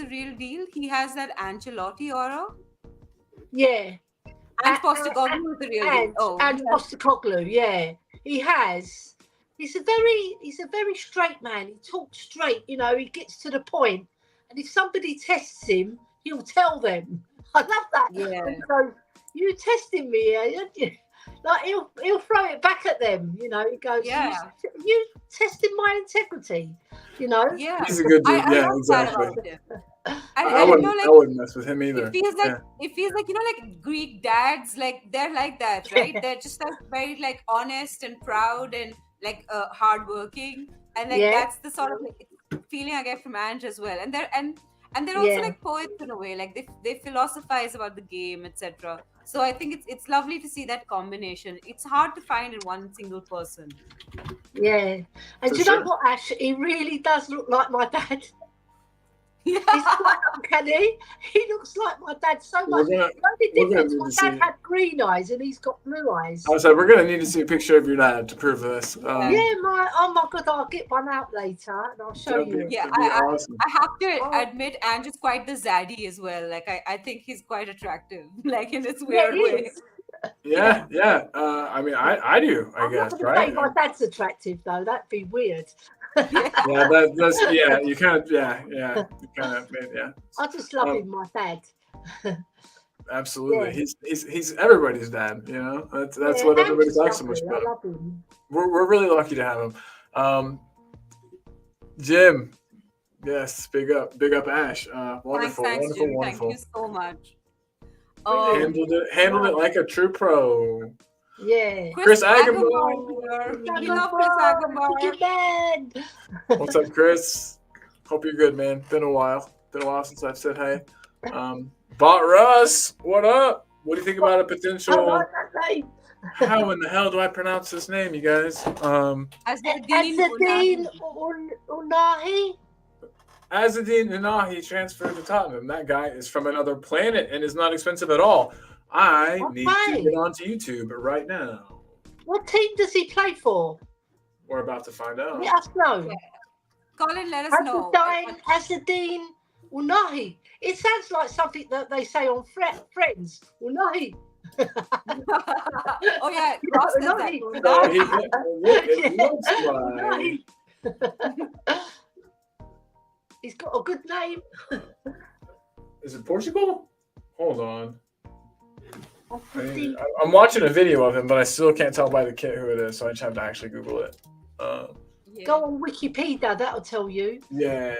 real deal. He has that Ancelotti aura. Yeah. And Postecoglou is the real deal. And Postecoglou, yeah. He has. He's a very straight man. He talks straight, he gets to the point. And if somebody tests him, he'll tell them. I love that. Yeah. And so, you testing me, aren't you? Like he'll throw it back at them, He goes, you testing my integrity, Yeah, he's a good dude. I Exactly. I wouldn't mess with him either. It feels like like Greek dads, like they're like that, right? They're just like very like honest and proud and like hardworking, and like that's the sort of like feeling I get from Ange as well. And they're also like poets in a way, like they philosophize about the game, etc. So I think it's lovely to see that combination. It's hard to find in one single person. Yeah, and do you know what, Ash? He really does look like my dad. Yeah. He's quite uncanny. He looks like my dad so much. The only difference, my dad had green eyes and he's got blue eyes. I said we're going to need to see a picture of your dad to prove this. Oh my God, I'll get one out later and I'll show you. Yeah, awesome. I have to admit, Ange is quite the zaddy as well. Like I think he's quite attractive, like in this weird way. Yeah. I mean, I do, I guess, right? My dad's attractive though. That'd be weird. You kind of I just love him, my dad. Absolutely, Yeah. he's everybody's dad. You know, that's what everybody likes so much I about him. love him. We're really lucky to have him. Jim, yes, big up Ash. Wonderful, Thanks, Jim. wonderful. Thank you so much. Handled it like a true pro. Yeah. Chris Agambar. We love Chris Agambar. What's up, Chris? Hope you're good, man. Been a while since I've said hey. Bot Russ, what up? What do you think about a potential? I like that name. How in the hell do I pronounce this name, you guys? Azzedine Unahi. Azzedine Unahi transferred to Tottenham. That guy is from another planet and is not expensive at all. I need to get onto YouTube right now. What team does he play for? We're about to find out. Let us know. Yeah. Colin, let us know. Azzedine Unahi. It sounds like something that they say on Friends. Unahi. Oh yeah, Ross does that. It looks like. He's got a good name. Is it Portugal? Hold on. I'm watching a video of him, but I still can't tell by the kit who it is, so I just have to actually Google it. Go on Wikipedia, that'll tell you. Yeah.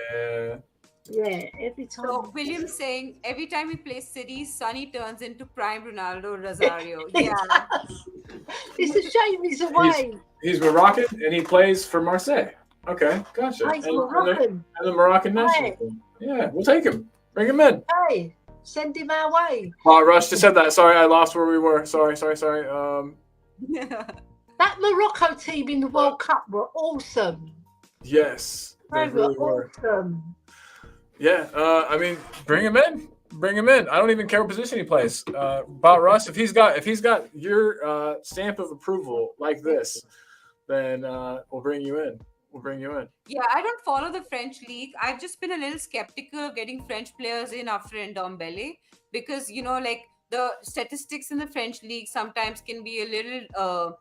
Yeah, every time. So William's saying every time he plays City, Sonny turns into prime Ronaldo Rosario. Yeah. It's a shame he's away. He's Moroccan and he plays for Marseille. Okay, gotcha. He's Moroccan. And the Moroccan national team. Yeah, we'll take him. Bring him in. Hey, send him our way. Rush just said that. Sorry, I lost where we were. Sorry. That Morocco team in the World Cup were awesome. Yes, they really were awesome. Yeah, I mean, bring him in. I don't even care what position he plays. About Russ, if he's got your stamp of approval like this, then we'll bring you in. Yeah, I don't follow the French league. I've just been a little skeptical of getting French players in after Ndombele because like the statistics in the French league sometimes can be a little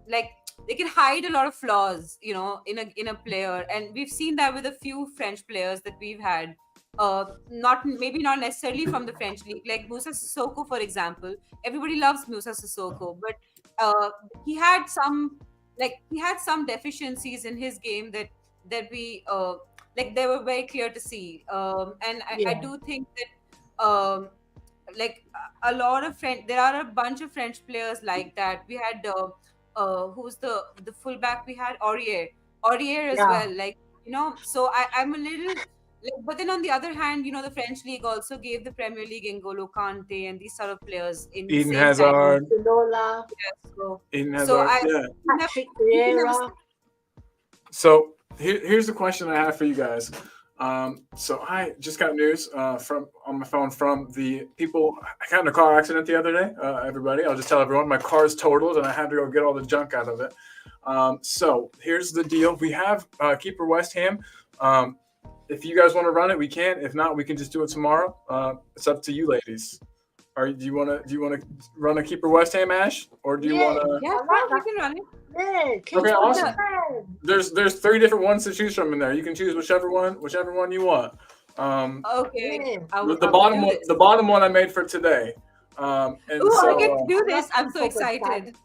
like they can hide a lot of flaws, in a player, and we've seen that with a few French players that we've had. Not necessarily from the French league, like Moussa Sissoko, for example. Everybody loves Moussa Sissoko, but he had some deficiencies in his game that we they were very clear to see. I do think that a lot of there are a bunch of French players like that. We had who's the fullback we had, Aurier as well. So I'm a little but then on the other hand, the French league also gave the Premier League N'Golo Kante and these sort of players in Eden Hazard. Patrick Vieira. So here's the question I have for you guys. So I just got news on my phone from the people. I got in a car accident the other day. Everybody, I'll just tell everyone my car is totaled and I had to go get all the junk out of it. So here's the deal. We have Keeper West Ham. If you guys want to run it, we can. If not, we can just do it tomorrow. It's up to you, ladies. Do you want to run a Keeper West Ham, Ash, or do you want to? Yeah, we can run it. Yeah. Okay, awesome. There's 3 different ones to choose from in there. You can choose whichever one you want. Okay. The bottom one I made for today. I get to do this. I'm so excited.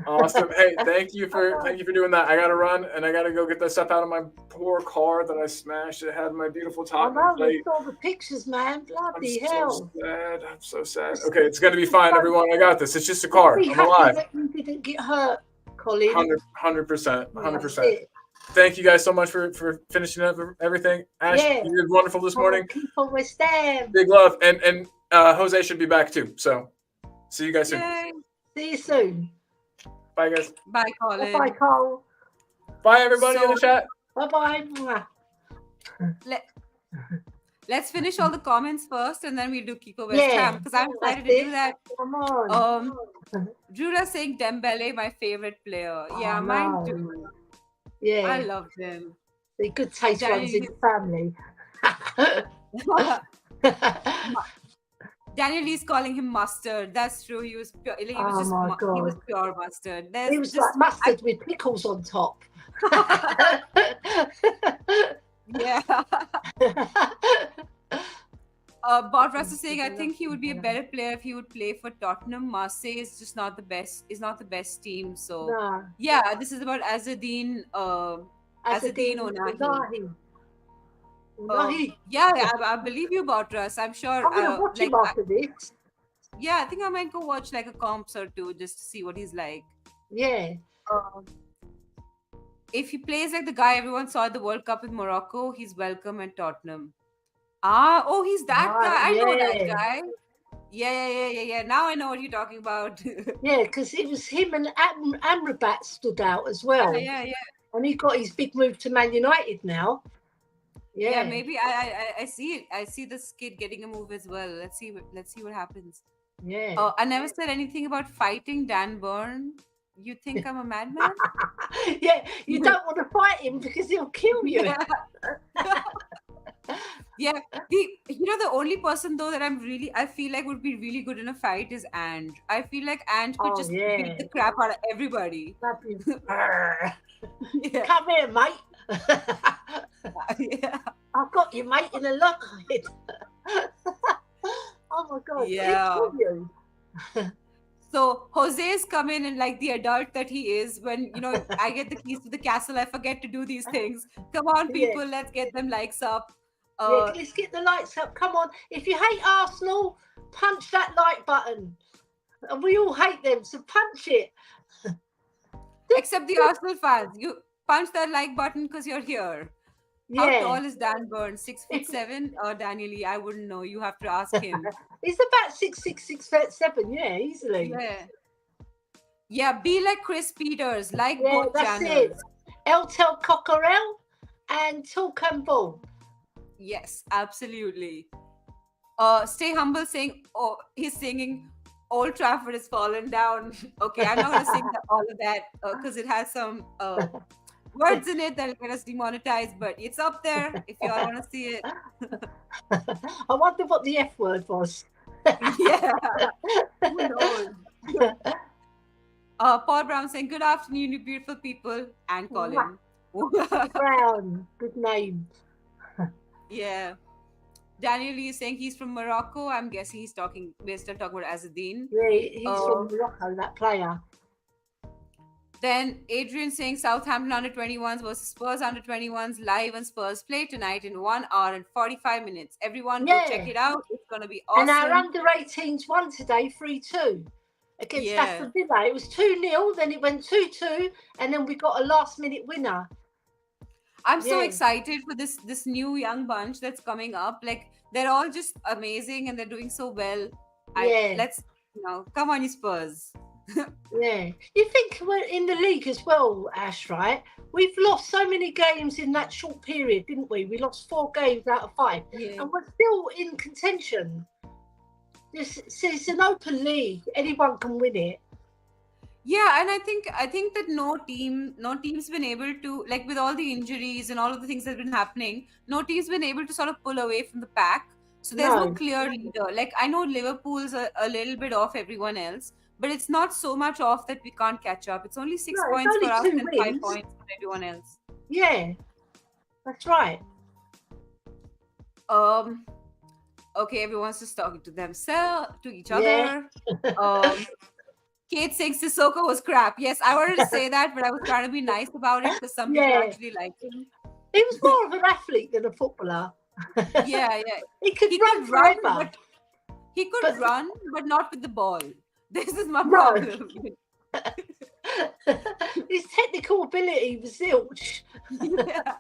Awesome. Hey, thank you for doing that. I gotta run and I gotta go get that stuff out of my poor car that I smashed. It had my beautiful top. I saw the pictures, man. Bloody hell. I'm so sad. Okay, it's gonna be fine, everyone. I got this. It's just a car. I'm alive. You didn't get hurt, Colin. 100%. Thank you guys so much for finishing up everything. Ash, you did wonderful this morning. People with Stan. Big love. And Jose should be back too. So see you guys soon. Yay. See you soon. Bye, guys. Bye, Colin. Bye, Cole. Bye, everybody in the chat. Bye-bye. Let's finish all the comments first, and then we'll do Keeper West Ham because I'm excited to do that. Come on. Jura saying Dembele, my favorite player. Yeah, mine too. Yeah, I loved him. The good taste runs in the family. Daniel Lee's calling him mustard. That's true. He was pure, like, he was Oh just my he was God. pure mustard. It There's was just like mustard with pickles on top. yeah. Bot Russ is saying, I think he would be a better player if he would play for Tottenham. Marseille is just not the best. Is not the best team. So No. yeah, this is about Azadine. Azadine Onahi. Nahi. Yeah, I believe you, Bot Russ. I'm sure. I'm gonna watch him after this. Yeah, I think I might go watch like a comps or two just to see what he's like. Yeah. If he plays like the guy everyone saw at the World Cup with Morocco, he's welcome at Tottenham. Oh, he's that guy. I know that guy. Yeah. Now I know what you're talking about. Yeah, because it was him and Amrabat stood out as well. Yeah. And he got his big move to Man United now. Yeah, maybe I see it. I see this kid getting a move as well. Let's see what happens. Yeah. I never said anything about fighting Dan Burn. You think I'm a madman? Yeah, you don't want to fight him because he'll kill you. Yeah. The only person though that I feel like would be really good in a fight is And. I feel like And could just beat the crap out of everybody. Yeah. Come here, mate. Yeah. I've got you, mate, in a lockhead. Oh my God. Yeah. He'll kill you. So Jose's come in and like the adult that he is, when I get the keys to the castle, I forget to do these things. Come on, people, let's get them likes up. Let's get the lights up. Come on. If you hate Arsenal, punch that like button. And we all hate them, so punch it. Except the Arsenal fans. You punch that like button because you're here. How tall is Dan Burn? 6'7"? Daniel Lee, I wouldn't know. You have to ask him. He's about 6'6", 6'7", yeah, easily. Yeah, be like Chris Peters, like both that's channels. It. Eltel Cockerell and Tulkan Ball. Yes, absolutely. Stay Humble saying, he's singing Old Trafford has fallen down. Okay, I'm not going to sing all of that because it has some words in it that'll get us demonetized, but it's up there if you all want to see it. I wonder what the F word was. Yeah. Who knows? Paul Brown saying, good afternoon, you beautiful people, and Colin. Brown, good name. Yeah. Daniel Lee is saying he's from Morocco. I'm guessing we're still talking about Azadine. Yeah, he's from Morocco, that player. Then Adrian saying Southampton under-21s versus Spurs under-21s live on Spurs Play tonight in 1 hour and 45 minutes. Everyone go check it out. It's going to be awesome. And our under-18s won today 3-2 against Aston Villa. It was 2-0, then it went 2-2, and then we got a last-minute winner. I'm so excited for this new young bunch that's coming up. Like, they're all just amazing and they're doing so well. Let's, come on, you Spurs. Yeah. You think we're in the league as well, Ash, right? We've lost so many games in that short period, didn't we? We lost 4 games out of 5. Yeah. And we're still in contention. It's an open league. Anyone can win it. Yeah, and I think that no team's been able to, like, with all the injuries and all of the things that have been happening, no team's been able to sort of pull away from the pack. So there's no clear leader. Like, I know Liverpool's a little bit off everyone else, but it's not so much off that we can't catch up. It's only 6 points for us and 5 points for everyone else. Yeah, that's right. Okay, everyone's just talking to themselves, to each other. Kate saying Sissoko was crap. Yes, I wanted to say that, but I was trying to be nice about it because some people actually liked him. He was more of an athlete than a footballer. Yeah. He could run forever. He could run, but not with the ball. This is my problem. His technical ability was zilch. Yeah.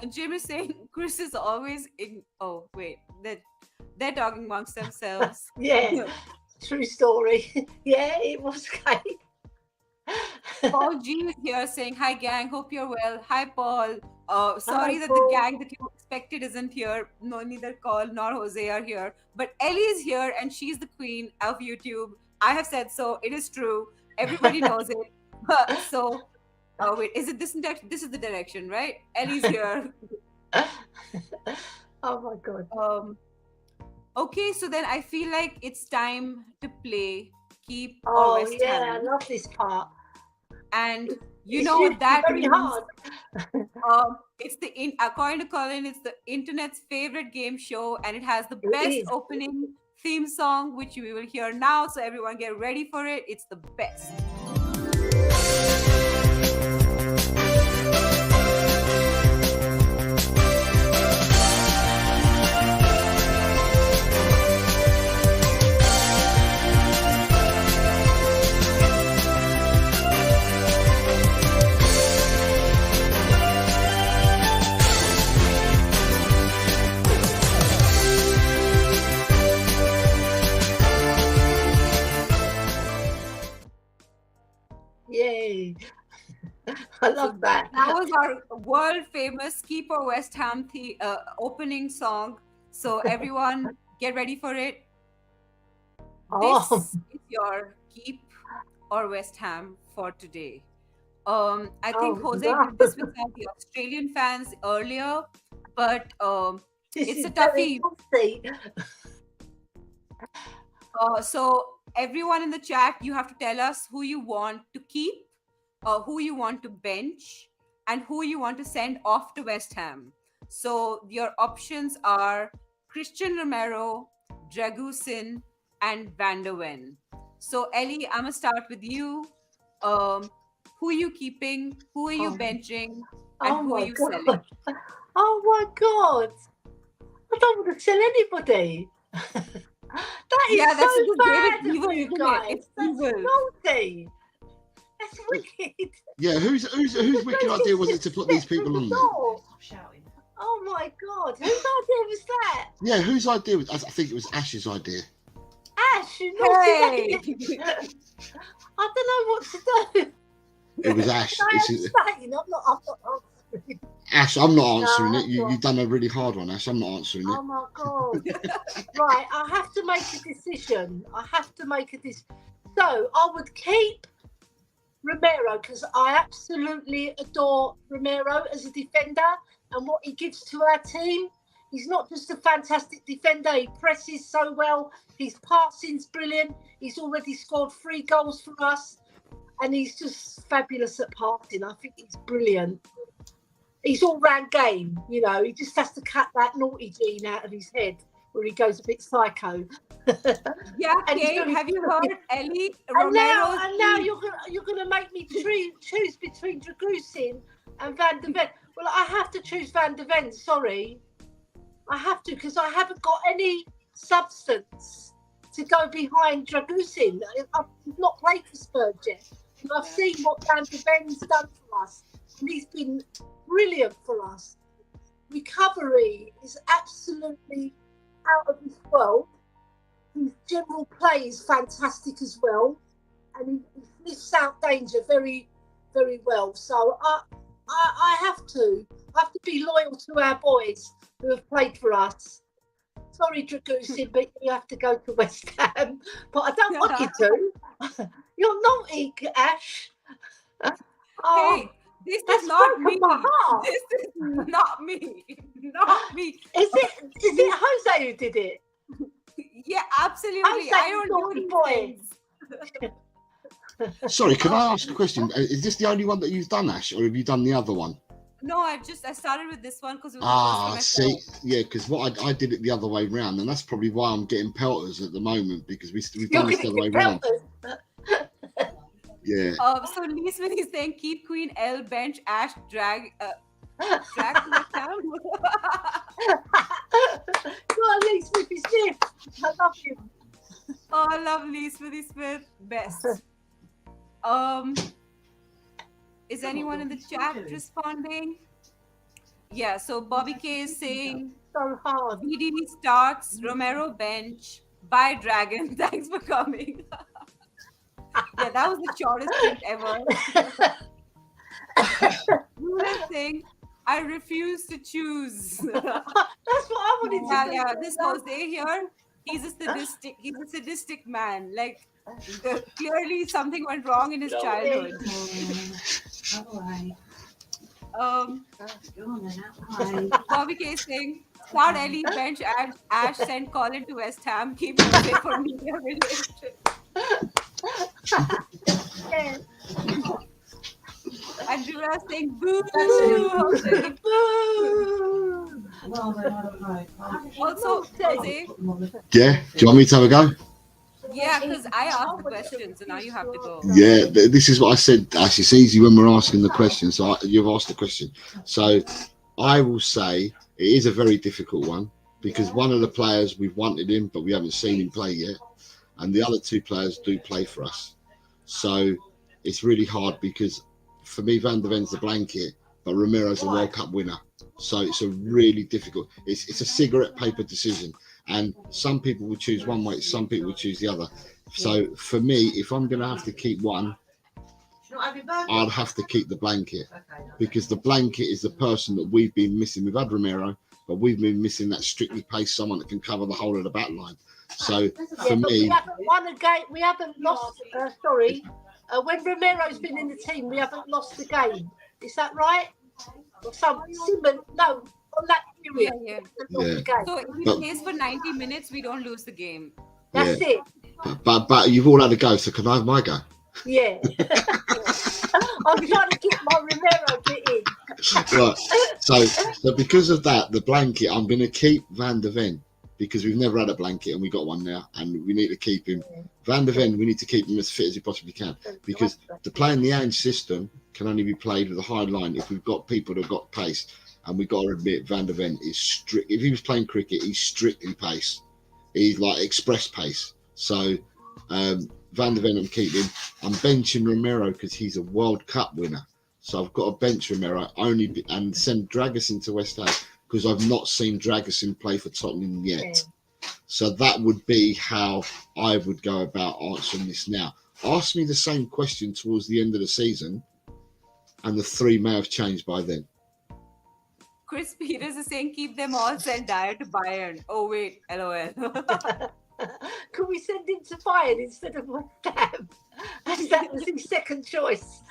Jim is saying Chris is always in. Oh wait, they're talking amongst themselves. Yeah. True story. Yeah, it was great. Paul G is here saying, hi gang, hope you're well. Hi Paul. Sorry that the gang that you expected isn't here. No, neither Cole nor Jose are here. But Ellie is here and she's the queen of YouTube. I have said so. It is true. Everybody knows it. So, wait, is it this direction? This is the direction, right? Ellie's here. Oh my God. Okay, so then I feel like it's time to play Keep or Oh West yeah, I Ham. love this part. And you It's know what that very means? hard. It's according to Colin, it's the internet's favorite game show, and it has the It best is. opening theme song, which we will hear now. So everyone get ready for it. It's the best. Yay. I love that. That was our world famous Keep or West Ham opening song. So everyone get ready for it. Oh. This is your Keep or West Ham for today. I think Jose did this with some of the Australian fans earlier, but it's a toughie. So everyone in the chat, you have to tell us who you want to keep, who you want to bench, and who you want to send off to West Ham. So your options are Christian Romero, Dragusin, and Van der Ven. So Ellie, I'm gonna start with you. Who are you keeping? Who are you benching? And who are you selling? Oh my God! I don't want to sell anybody. That is that's so a good bad game. of you guys. That's naughty. That's wicked. Yeah, whose wicked idea was it to put these people on there? Stop shouting. Oh my God! Whose idea was that? Yeah, whose idea was? I think it was Ash's idea. Ash, you naughty Hey! lady. I don't know what to do. It was Ash. I'm not answering. Ash, I'm not answering No, it. You've done a really hard one, Ash. I'm not answering Oh it. my God. Right, I have to make a decision. So I would keep Romero because I absolutely adore Romero as a defender and what he gives to our team. He's not just a fantastic defender, he presses so well, his passing's brilliant, he's already scored 3 goals for us, and he's just fabulous at passing. I think he's brilliant. He's all-round game, you know, he just has to cut that naughty gene out of his head where he goes a bit psycho. Yeah, Kate, have you heard Ellie Romero? And now you're gonna make me choose between Dragusin and Van der Ven. Well, I have to choose Van der Ven, sorry. I have to because I haven't got any substance to go behind Dragusin. I've not played for Spurs yet. And I've seen what Van der Ven's done for us. And he's been brilliant for us. Recovery is absolutely out of this world. His general play is fantastic as well. And he lifts out danger very, very well. So I have to be loyal to our boys who have played for us. Sorry, Dragusin, but you have to go to West Ham. But I don't want you to. You're naughty, Ash. Hey, this is not me. This is not me. Not me. Is it Jose who did it? Yeah, absolutely. I don't do these things. Sorry, can I ask a question? Is this the only one that you've done, Ash, or have you done the other one? No, I started with this one because it was see, yeah, because what I did it the other way round, and that's probably why I'm getting pelters at the moment because we've done this the other way round. Yeah. So Lee Smith is saying keep Queen L, bench Ash, drag West Ham. Go on, Lee Smithy Smith. I love you. Oh, I love Lee Smithy Smith. Best. Is anyone in the chat responding? Yeah, so Bobby K is saying So hard. BD starts, Romero bench, bye Dragon, thanks for coming. Yeah, that was the shortest print ever. Ruler saying, I refuse to choose. That's what I wanted to say. Yeah, this Jose here, he's a sadistic man. Like, clearly something went wrong in his childhood. All right. Bobby K is saying, Start Ellie, bench Ash, send Colin to West Ham. Keep him safe for media relations. Yeah. Andrea saying boo. Also, Jose, Yeah. Do you want me to have a go? yeah, because I asked the question, so now you have to go. Yeah. This is what I said. Ash, it's easy when we're asking the question. So you've asked the question. So I will say it is a very difficult one because one of the players we've wanted him, but we haven't seen him play yet, and the other two players do play for us. So it's really hard because for me, Van de Ven's the blanket, but Romero's a World Cup winner. So it's a really difficult. It's a cigarette paper decision, and some people will choose one way, some people will choose the other. So for me, if I'm going to have to keep one, I'd have to keep the blanket because the blanket is the person that we've been missing. We've had Romero, but we've been missing that strictly paced someone that can cover the whole of the back line. So for but me, we haven't won a game. We haven't lost. Sorry, when Romero's been in the team, we haven't lost the game. Is that right? Or some Simon? No, on that period. Yeah. Yeah. So if he plays for 90 minutes, we don't lose the game. That's it. But you've all had a go, so can I have my go? Yeah. I'm trying to get my Romero bit in. Right. So because of that, the blanket, I'm going to keep Van de Ven because we've never had a blanket and we got one now, and we need to keep him. Van de Ven, we need to keep him as fit as he possibly can because to play in the Ange system can only be played with a high line if we've got people that have got pace. And we've got to admit, Van de Ven is strict. If he was playing cricket, he's strictly pace. He's like express pace. So Van de Ven, I'm keeping. I'm benching Romero because he's a World Cup winner. So I've got to bench Romero and send Dragusin to West Ham because I've not seen Dragusin play for Tottenham yet. So that would be how I would go about answering this now. Ask me the same question towards the end of the season, and the three may have changed by then. Chris Peters is saying keep them all, send Dyer to Bayern. Oh wait, LOL. Could we send him to Bayern instead of West Ham? As that was his second choice.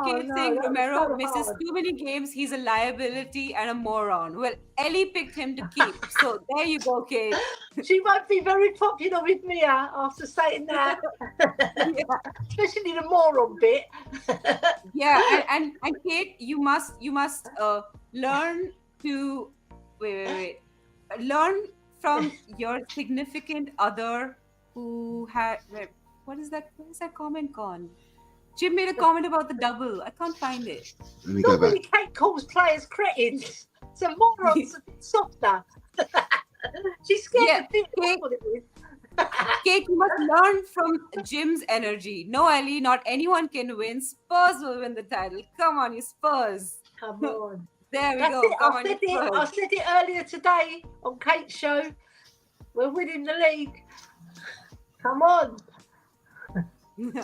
Kate saying Romero misses too many games. He's a liability and a moron. Well, Ellie picked him to keep. So there you go, Kate. She might be very popular with Mia after saying that. Especially the moron bit. Yeah, and Kate, you must learn to learn from your significant other who had what is that comment on? Jim made a comment about the double. I can't find it. Let me go back. Normally Kate calls players cretins. So morons a bit softer. She's scared of people. Kate, you must learn from Jim's energy. No, Ellie, not anyone can win. Spurs will win the title. Come on, you Spurs. Come on. There we go. I said it earlier today on Kate's show. We're winning the league. Come on.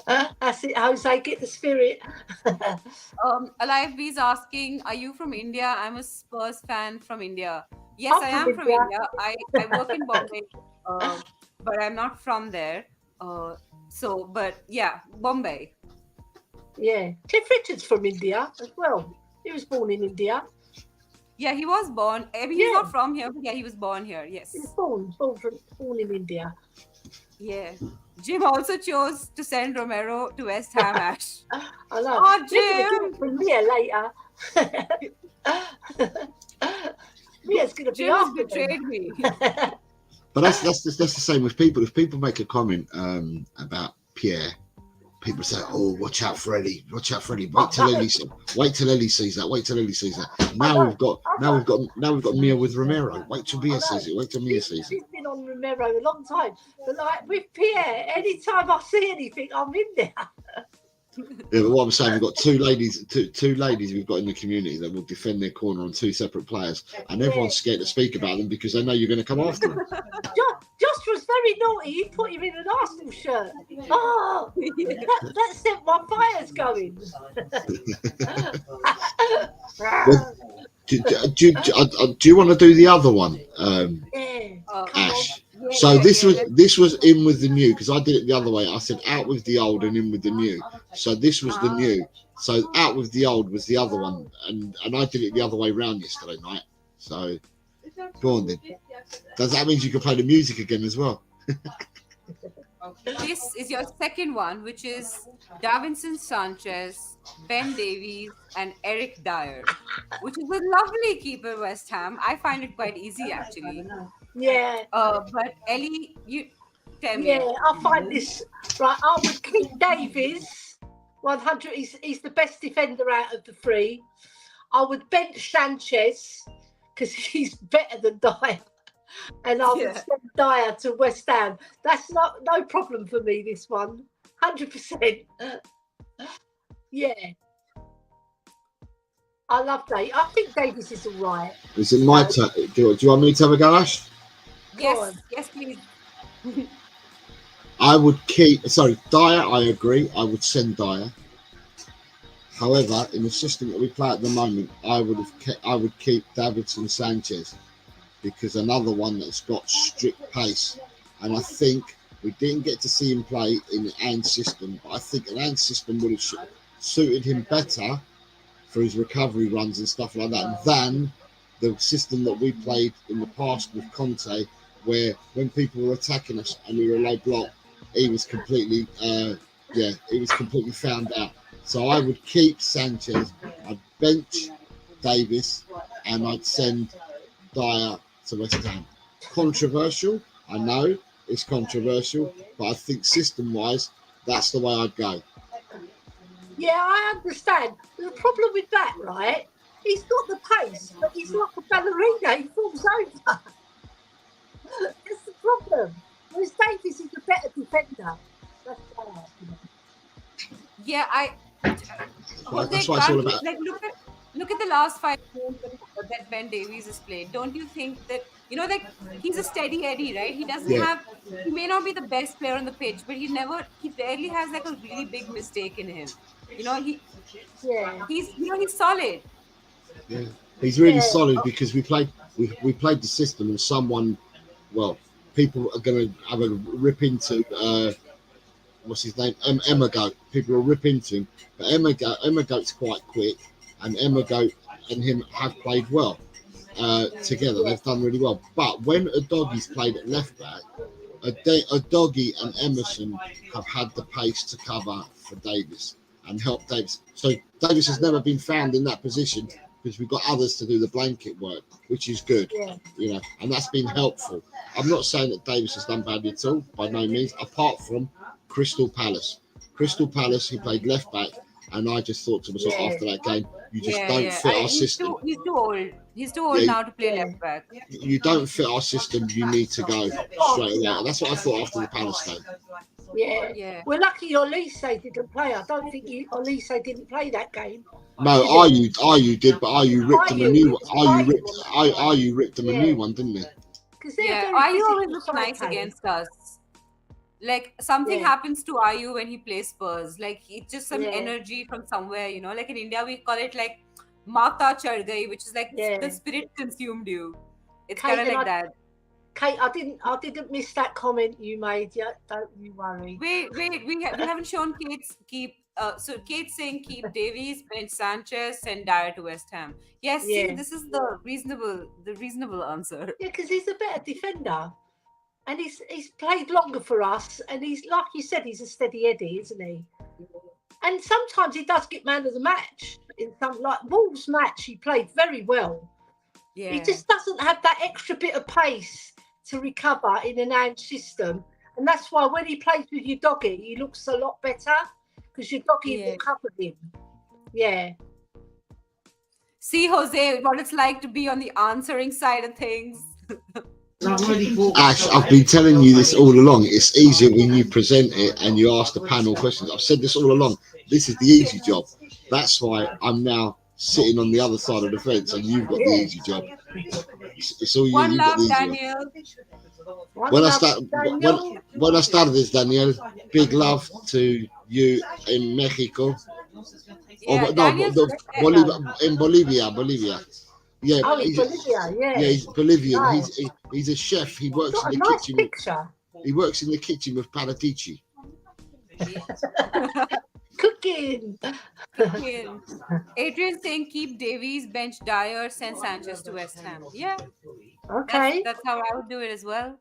That's it, Jose. Get the spirit. Alive B's asking, are you from India? I'm a Spurs fan from India. Yes, I am from India. I work in Bombay, but I'm not from there. But yeah, Bombay. Yeah. Cliff Richard's from India as well. He was born in India. Yeah, he was born. I mean, he's not from here, but yeah, he was born here. Yes. He was born in India. Yeah. Jim also chose to send Romero to West Ham, Ash. I know. Oh, Jim! From Mia later. Mia's going to be Jim has after betrayed me. But that's the same with people. If people make a comment about Pierre, people say, "Oh, watch out for Ellie! Watch out for Ellie! Wait till Ellie sees that! Wait till Ellie sees that!" Now we've got Mia with Romero. Wait till Mia sees it. Wait till Mia sees it. She's been on Romero a long time, but like with Pierre, anytime I see anything, I'm in there. Yeah, but what I'm saying, we've got two ladies we've got in the community that will defend their corner on two separate players, and everyone's scared to speak about them because they know you're going to come after them. Josh was very naughty. He put him in an Arsenal shirt. Oh, that sent my fires going. Do you want to do the other one, Ash? So this was in with the new, because I did it the other way. I said out with the old and in with the new. So this was the new. So out with the old was the other one, and I did it the other way round yesterday night. So go on then. Does that mean you can play the music again as well? This is your second one, which is Davinson Sanchez, Ben Davies, and Eric Dyer, which is a lovely keeper, West Ham. I find it quite easy, actually. Yeah. But Ellie, you tell me. Yeah, I find this right. I would keep Davies 100. He's the best defender out of the three. I would bench Sanchez because he's better than Dyer. And I would send Dyer to West Ham. That's no problem for me, this one. 100%. Yeah. I love Davies. I think Davies is all right. Is it my turn? Do you want me to have a go, Ash? Yes, please. I would keep. Sorry, Dyer. I agree. I would send Dyer. However, in the system that we play at the moment, I would keep Davinson Sanchez, because another one that's got strict pace. And I think we didn't get to see him play in the AND system, but I think an AND system would have suited him better for his recovery runs and stuff like that than the system that we played in the past with Conte, where when people were attacking us and we were low block, he was completely found out. So I would keep Sanchez, I'd bench Davis, and I'd send Dyer to West Ham. Controversial, I know it's controversial, but I think system-wise, that's the way I'd go. Yeah, I understand. The problem with that, right? He's got the pace, but he's like a ballerina. He falls over. That's the problem. Whereas Davies is a better defender. That's why. Yeah, That's what it's all about. Like, look at the last 5 games that Ben Davies has played. Don't you think that, like, he's a steady Eddie, right? He doesn't he may not be the best player on the pitch, but he rarely has like a really big mistake in him. He's solid. Yeah, he's really solid, because we played the system, and people are going to have a rip into what's his name, Emma Goat. People will rip into him, but Emma Goat's quite quick, and Emma Goat and him have played well together. They've done really well. But when Udogi's played at left back, Udogi and Emerson have had the pace to cover for Davis and help Davis. So Davis has never been found in that position, because we've got others to do the blanket work, which is good, and that's been helpful. I'm not saying that Davis has done badly at all, by no means, apart from Crystal Palace. He played left back, and I just thought to myself after that game, you just don't fit our system. He's too old. He's too old now to play left back. You don't fit our system. You need to go straight away. That's what I thought after the Palace game. Yeah. We're lucky Olise didn't play. I don't think Olise didn't play that game. No, Ayew did, but Ayew ripped him a new one. Ayew ripped him a new one, didn't he? Ayew always looks nice against us. Like, something happens to Ayew when he plays Spurs. Like, it's just some energy from somewhere, Like in India, we call it like Mata Chad Gayi, which is like the spirit consumed you. It's kind of like that. Kate, I didn't miss that comment you made yet. Don't you worry. Wait, we haven't shown Kate's keep. So Kate's saying keep Davies, bench Sanchez, send Dyer to West Ham. Yes, see, this is the reasonable answer. Yeah, because he's a better defender, and he's played longer for us, and he's, like you said, he's a steady Eddie, isn't he? And sometimes he does get man of the match. In some, like Wolves match, he played very well. Yeah, he just doesn't have that extra bit of pace to recover in an AND system, and that's why when he plays with Udogi, he looks a lot better, because Udogi will cover him. Yeah. See, Jose, what it's like to be on the answering side of things. Ash, I've been telling you this all along. It's easier when you present it and you ask the panel questions. I've said this all along. This is the easy job. That's why I'm now sitting on the other side of the fence, and you've got the easy job. It's all you. One love, Daniel. When I started this, Daniel, big love to you in Mexico. Yeah, in Bolivia. Yeah, he's Bolivian. Nice. He's a chef. He works in the kitchen. He works in the kitchen with Paratici. Cooking. Kick-in. Adrian saying keep Davies, bench Dyer, send Sanchez to West Ham. Yeah, Okay. that's how I would do it as well.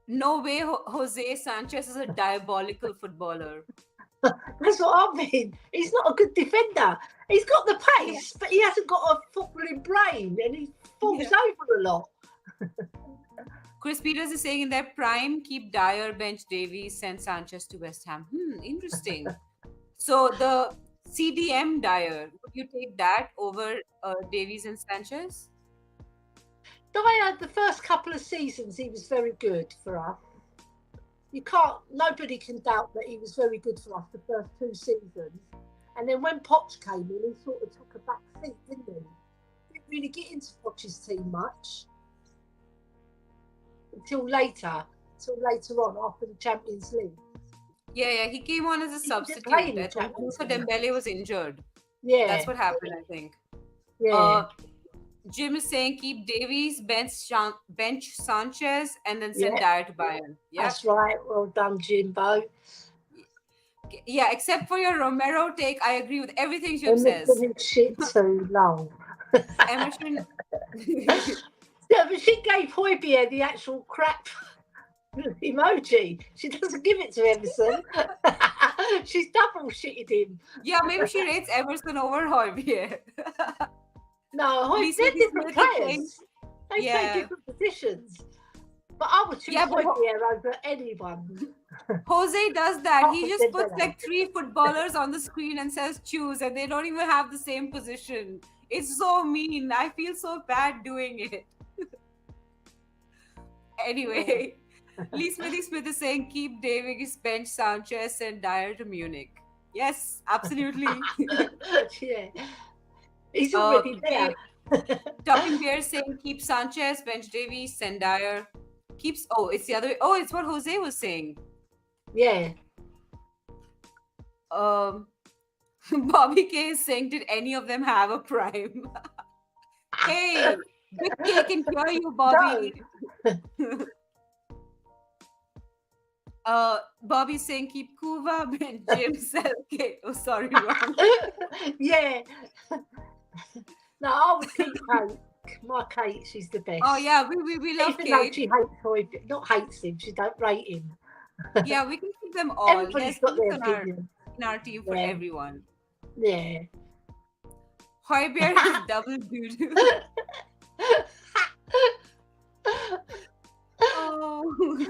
No way Jose Sanchez is a diabolical footballer. That's what I mean. He's not a good defender. He's got the pace, but he hasn't got a footballing brain, and he falls over a lot. Chris Peters is saying in their prime, keep Dyer, bench Davies, send Sanchez to West Ham. Interesting. So the CDM Dyer, would you take that over Davies and Sanchez? Dyer, the first couple of seasons, he was very good for us. Nobody can doubt that he was very good for us the first 2 seasons. And then when Potts came in, he sort of took a back seat, didn't he? Didn't really get into Potts' team much until later on after the Champions League. Yeah, he came on as a substitute. I think also Dembele was injured. Yeah, that's what happened, I think. Yeah. Jim is saying keep Davies, bench Sanchez, and then send Dyer to Bayern. Yeah, that's right. Well done, Jimbo. Yeah, except for your Romero take, I agree with everything Jim says. Shit too long. Emerson. Yeah, but she gave Højbjerg the actual crap emoji. She doesn't give it to Emerson. She's double shitted him. Yeah, maybe she rates Emerson over Højbjerg. No, they're different players. They play different positions. But I would choose Højbjerg over anyone. Jose does that. He just puts like 3 footballers on the screen and says choose, and they don't even have the same position. It's so mean. I feel so bad doing it. Anyway, Lee Smithy Smith is saying keep Davies, bench Sanchez, and Dyer to Munich. Yes, absolutely. Yeah. He's already there. Talking Bear saying keep Sanchez, bench Davies, send Dyer. It's the other way. Oh, it's what Jose was saying. Yeah. Bobby K is saying, did any of them have a prime? Hey, Big K can hear you, Bobby. Bobby's saying keep Kuva, bench Jim, Selke. Oh, sorry, wrong. Yeah. No, I would keep Kate. My Kate, she's the best. Oh yeah, we love Even Kate. though she hates Højbjerg, not hates him, she don't rate him. Yeah, we can keep them all. Everybody's got their opinion. In our team for everyone. Yeah. Højbjerg is double doo-doo. Oh.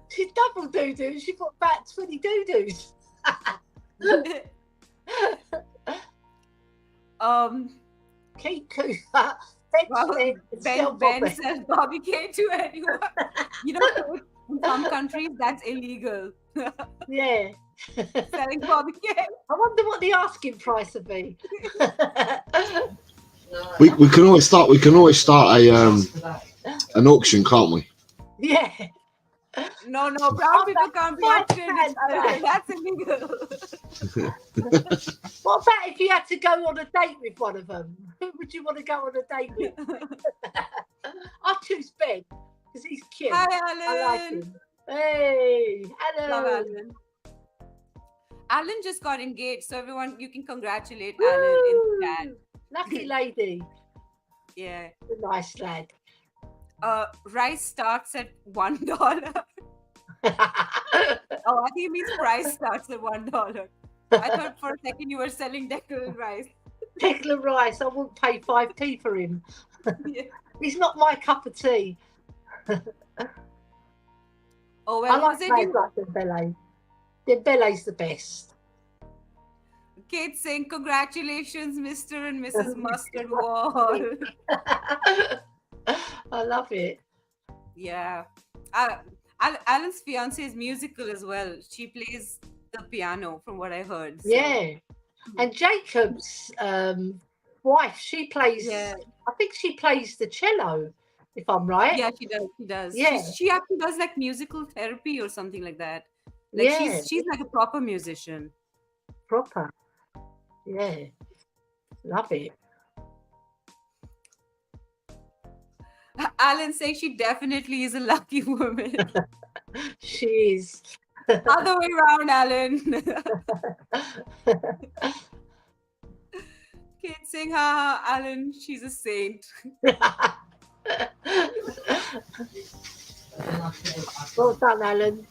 She's double doo-doo. She got about 20 doo-doos. Kate Cooper. Ben says Bobby K to anyone. You know, in some countries that's illegal. Yeah. Selling Bobby K. I wonder what the asking price would be. We can always start a an auction, can't we? Yeah. No, brown people can't be auctioned. That's illegal. What about if you had to go on a date with one of them? Who would you want to go on a date with? I'll choose Ben because he's cute. Hi, Alan. I like him. Hey, hello. Love Alan. Alan just got engaged, so everyone, you can congratulate Alan in the chat. Lucky lady. Yeah. A nice lad. Rice starts at $1. Oh, I think it means price starts at $1. I thought for a second you were selling Declan Rice. Declan Rice, I wouldn't pay 5p for him. Yeah. He's not my cup of tea. Oh, well, I like Dembele. Dembele's the best. Kate saying, congratulations, Mr. and Mrs. Mustard Wall. I love it. Yeah. Alan's fiance is musical as well. She plays the piano, from what I heard. So. Yeah. And Jacob's wife, she plays, I think she plays the cello, if I'm right. Yeah, she does. Yeah. She actually does like musical therapy or something like that. Like she's like a proper musician. Proper. Yeah. Love it. Alan saying she definitely is a lucky woman. She is. Other way around, Alan. Kate saying, haha, Alan, she's a saint. Well done, Alan.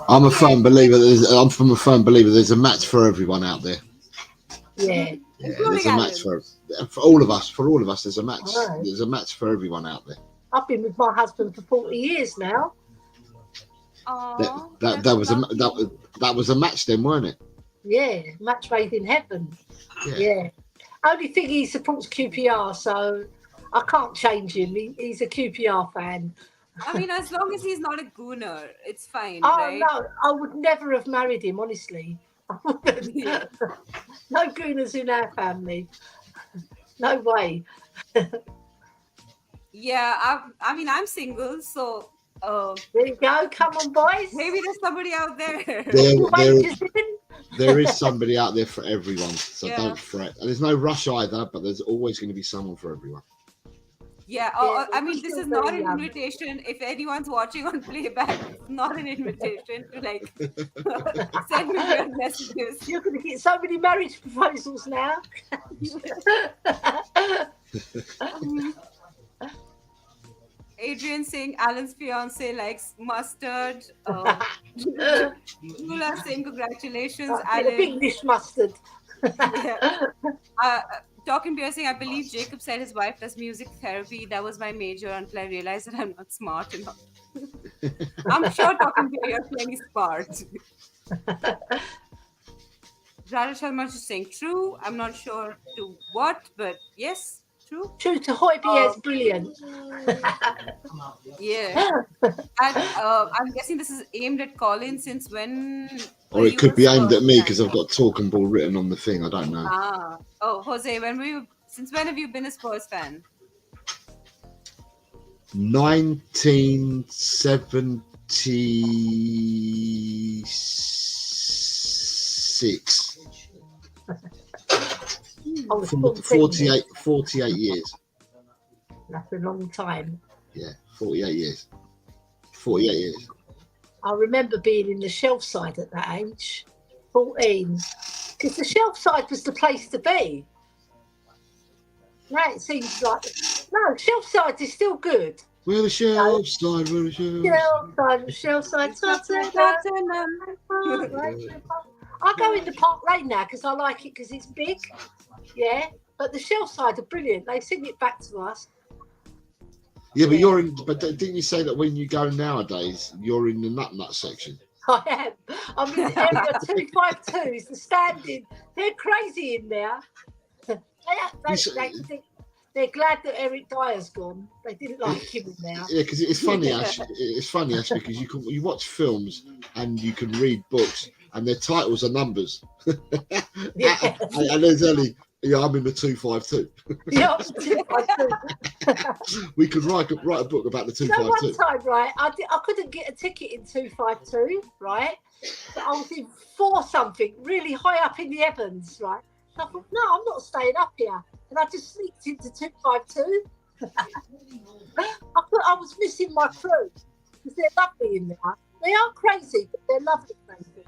I'm a firm believer. I'm from a firm believer. There's a match for everyone out there. Yeah. There's a match for all of us. For all of us, there's a match. Right. There's a match for everyone out there. I've been with my husband for 40 years now. That was a match then, weren't it? Yeah, match made in heaven. Yeah. Only thing, he supports QPR, so I can't change him. He's a QPR fan. I mean, as long as he's not a gooner, it's fine, Oh, right? no, I would never have married him, honestly. Yeah. No gooners in our family. No way. Yeah, I mean, I'm single, so There you go. Come on, boys. maybe there's somebody out there. There is somebody out there for everyone, so Yeah. don't fret. And there's no rush either, but there's always going to be someone for everyone. Yeah, Yeah, I we're mean, this still is not very an young. invitation. If anyone's watching on playback, it's not an invitation to like send me weird messages. You're going to get so many marriage proposals now. Adrian saying Alan's fiance likes mustard. Lula saying congratulations, A big Alan. dish mustard. Yeah. Talking Beer saying, I believe Jacob said his wife does music therapy. That was my major until I realized that I'm not smart enough. I'm sure Talking Beer, you're plenty smart. Radha Sharma is saying true. I'm not sure to what, but yes, true. True to Hoybier's brilliant. Yeah. And I'm guessing this is aimed at Colin since when? Or it could be aimed at me because I've got Talking Ball written on the thing. I don't know. Oh, Jose, since when have you been a Spurs fan? 1976. I was 14. 48 years. That's a long time. Yeah, 48 years. 48 years. I remember being in the shelf side at that age, 14, because the shelf side was the place to be. Now it seems like, no, shelf side is still good. We're the shelf side, we're the shelf Shelf side, I go into Park Lane now because I like it because it's big. Yeah, but the shelf side are brilliant. They sing it back to us. Yeah, but didn't you say that when you go nowadays, you're in the nut section? I am. I'm in the area 252 is the standing. They're crazy in there. They're glad that Eric Dyer's gone. They didn't like him in there. Yeah, because it's funny, Ash. It's funny, Ash, because you watch films and you can read books and their titles are numbers. Yeah. and there's only, I'm in the 252. Yeah, 252. We could write a book about the 252. One time, right, I couldn't get a ticket in 252, right? But I was in 4 something, really high up in the heavens, right? So I thought, no, I'm not staying up here. And I just sneaked into 252. I thought I was missing my crew because they're lovely in there. They are crazy, but they're lovely crazy.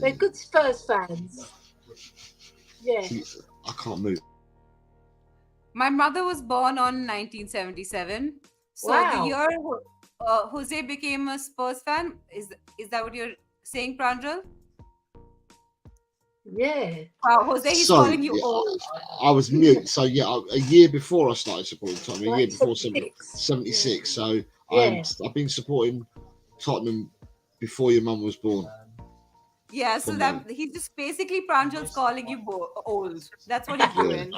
They're good Spurs fans. Yeah. I can't move. My mother was born on 1977. So Wow. the year Jose became a Spurs fan, is that what you're saying, Pranjal? Yeah. Wow, Jose, he's Sorry, calling you yeah, old. I was mute. So, a year before I started supporting Tottenham, a year before 76. 76. So, Yeah. I've been supporting Tottenham before your mum was born. Yeah, so that he's just basically Pranjal's calling you old. That's what he's doing.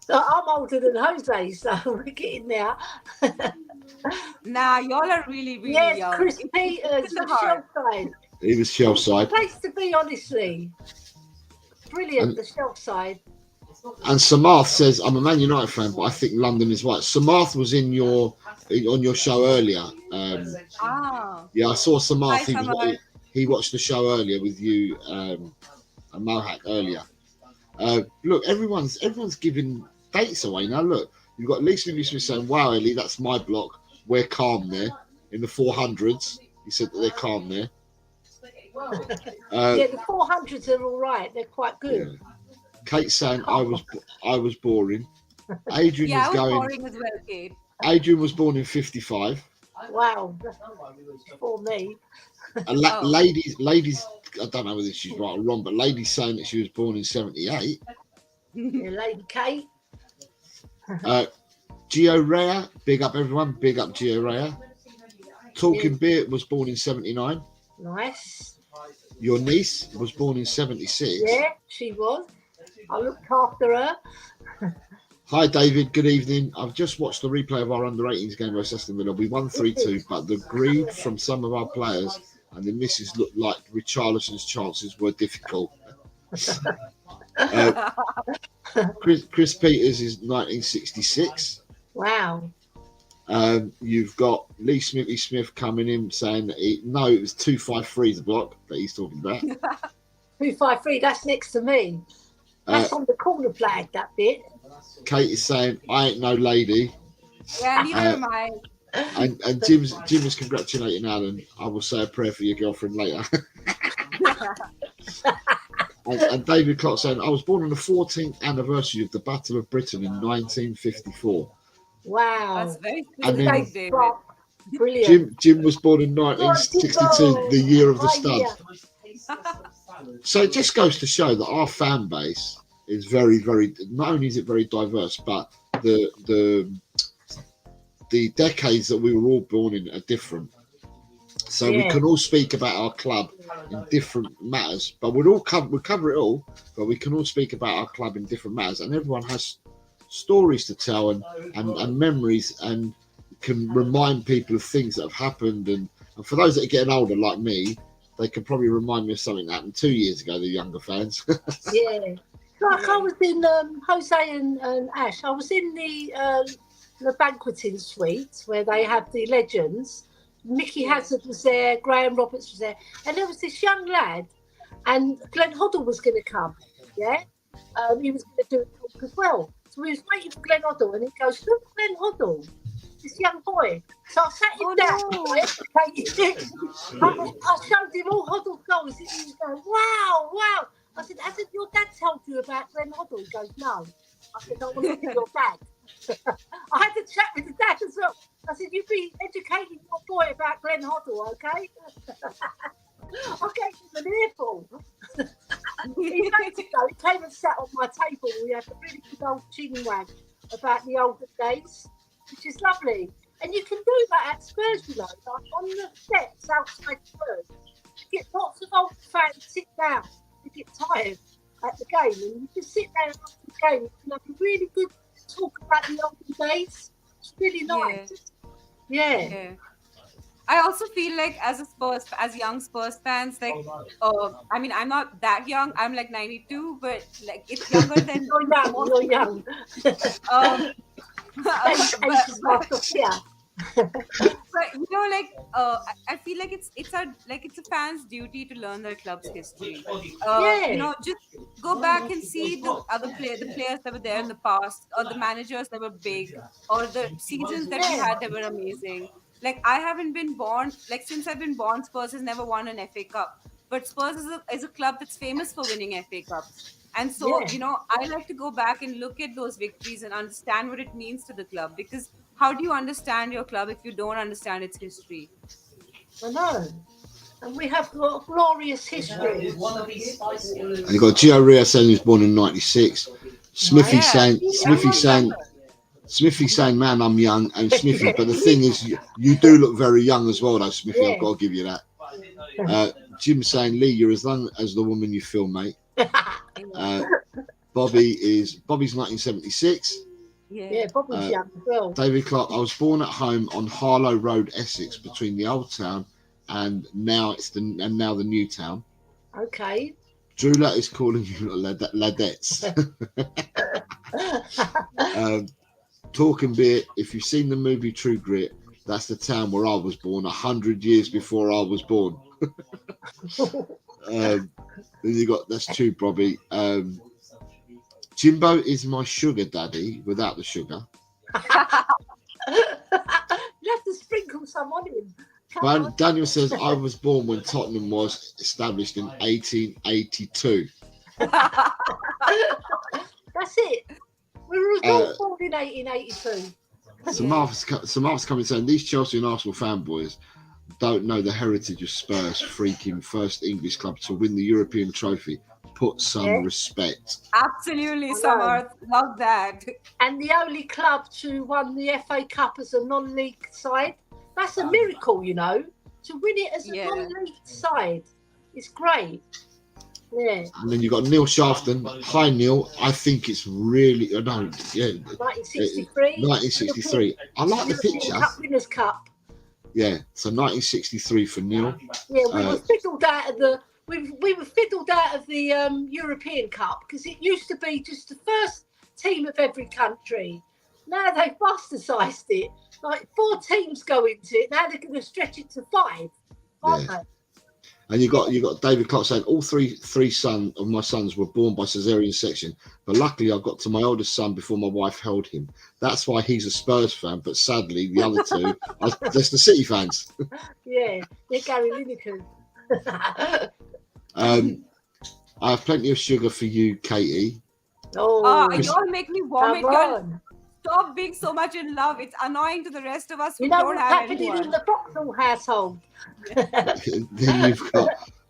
So I'm older than Jose, so we're getting there. Nah, y'all are really, really Yes, young. Chris It's Peters, in the the heart. shelf side. He was shelf side. Place to be, honestly. Brilliant, And- the shelf side. And Samarth says, I'm a Man United fan, but I think London is right. Samarth was on your show earlier. Yeah, I saw Samarth. Hi, Samarth. He watched the show earlier with you and Mohak earlier. Look, everyone's giving dates away now. Look, you've got Lisa Smith saying, wow, Ellie, that's my block. We're calm there. in the 400s. He said that they're calm there. Yeah, the 400s are all right. They're quite good. Yeah. Kate's saying I was boring. Adrian Yeah, is I was going. boring as well, Kate. Adrian was born in 55. Wow, that's for me. And Oh. ladies, I don't know whether she's right or wrong, but ladies saying that she was born in 78. Yeah, Lady Kate. Gio Rea, big up everyone, big up Gio Rea. Talking Beer was born in 79. Nice. Your niece was born in 76. Yeah, she was. I looked after her. Hi David, good evening. I've just watched the replay of our under-18s game versus Aston Villa. We won 3-2, but the greed from some of our players and the misses looked like Richarlison's chances were difficult. Chris Peters is 1966. Wow. You've got Lee Smithy Smith coming in saying that it was 253 the block that he's talking about. 253, that's next to me. That's on the corner flag, that bit. Kate is saying, I ain't no lady. Yeah, neither am I. And Jim is congratulating Alan. I will say a prayer for your girlfriend later. and David Clark saying, I was born on the 14th anniversary of the Battle of Britain in 1954. Wow. That's very And then- specific, David. Brilliant. Jim was born in 1962, the year of the stud. So it just goes to show that our fan base is very, very, not only is it very diverse, but the decades that we were all born in are different. So we can all speak about our club in different matters, but we'll cover it all, but we can all speak about our club in different matters, and everyone has stories to tell and memories, and can remind people of things that have happened, and for those that are getting older like me, they can probably remind me of something that happened 2 years ago, the younger fans. Yeah. Like I was in Jose and Ash, I was in the banqueting suite where they have the legends. Mickey Hazard was there, Graham Roberts was there, and there was this young lad, and Glenn Hoddle was going to come, yeah? He was going to do a talk as well. So we was waiting for Glenn Hoddle, and he goes, look, Glenn Hoddle, this young boy. So I sat him down, I educated him. I showed him all Hoddle's goals, and he was going, wow, wow. I said, hasn't your dad told you about Glenn Hoddle? He goes, no. I said, I want to see your dad. I had to chat with the dad as well. I said, you be educating your boy about Glenn Hoddle, okay? I gave him an earful. He came and sat on my table. We had a really good old chinwag about the olden days, which is lovely. And you can do that at Spurs, you know, like on the steps outside Spurs. You get lots of old fans sit down. You get tired at the game, and you just sit there after the game. You can have a really good talk about the olden days. It's really nice. Yeah. I also feel like as young Spurs fans, like, I mean, I'm not that young. I'm like 92, but like it's younger than You're young. But you know, like I feel like it's a fan's duty to learn their club's history. You know, just go back and see the players that were there in the past, or the managers that were big, or the seasons that we had that were amazing. Like I haven't been born, like since I've been born, Spurs has never won an FA Cup. But Spurs is a club that's famous for winning FA Cups. And so, you know, I like to go back and look at those victories and understand what it means to the club. Because how do you understand your club if you don't understand its history? I know. And we have got glorious history. And you've got Gio Rea saying he was born in 96. Smithy saying, man, I'm young. And Smithy, but the thing is, you do look very young as well, though, Smithy. I've got to give you that. Jim saying, Lee, you're as young as the woman you feel, mate. Bobby's 1976. Yeah, Bobby's young as well. David Clark, I was born at home on Harlow Road, Essex, between the old town and now the new town. Okay. Drula is calling you ladettes. Talking Beer, if you've seen the movie True Grit, that's the town where I was born 100 years before I was born. Then you got, that's true, Bobby. Jimbo is my sugar daddy without the sugar. You have to sprinkle some come on in. Come on. Daniel says, I was born when Tottenham was established in 1882. That's it. We were all born in 1882. Some Martha's coming saying, these Chelsea and Arsenal fanboys don't know the heritage of Spurs freaking first English club to win the European trophy. Put some respect. Absolutely, Samar. Love that. And the only club to won the FA Cup as a non-league side. That's a miracle, you know. To win it as a non-league side. It's great. Yeah. And then you've got Neil Shafton. Hi, Neil. I think it's really... 1963. 1963. I like the picture. Cup Winners' Cup. Yeah, so 1963 for Neil. Yeah, we were fiddled out of the... We were fiddled out of the European Cup because it used to be just the first team of every country. Now they've bastardised it. Like 4 teams go into it. Now they're going to stretch it to 5, aren't they? And you got David Clark saying all three of my sons were born by cesarean section, but luckily I got to my oldest son before my wife held him. That's why he's a Spurs fan, but sadly the other 2 are just the City fans. Yeah, they're Gary Lineker. I have plenty of sugar for you, Katie. Oh, y'all make me vomit. Stop being so much in love. It's annoying to the rest of us who don't have happening anyone. in the Boxall household. Then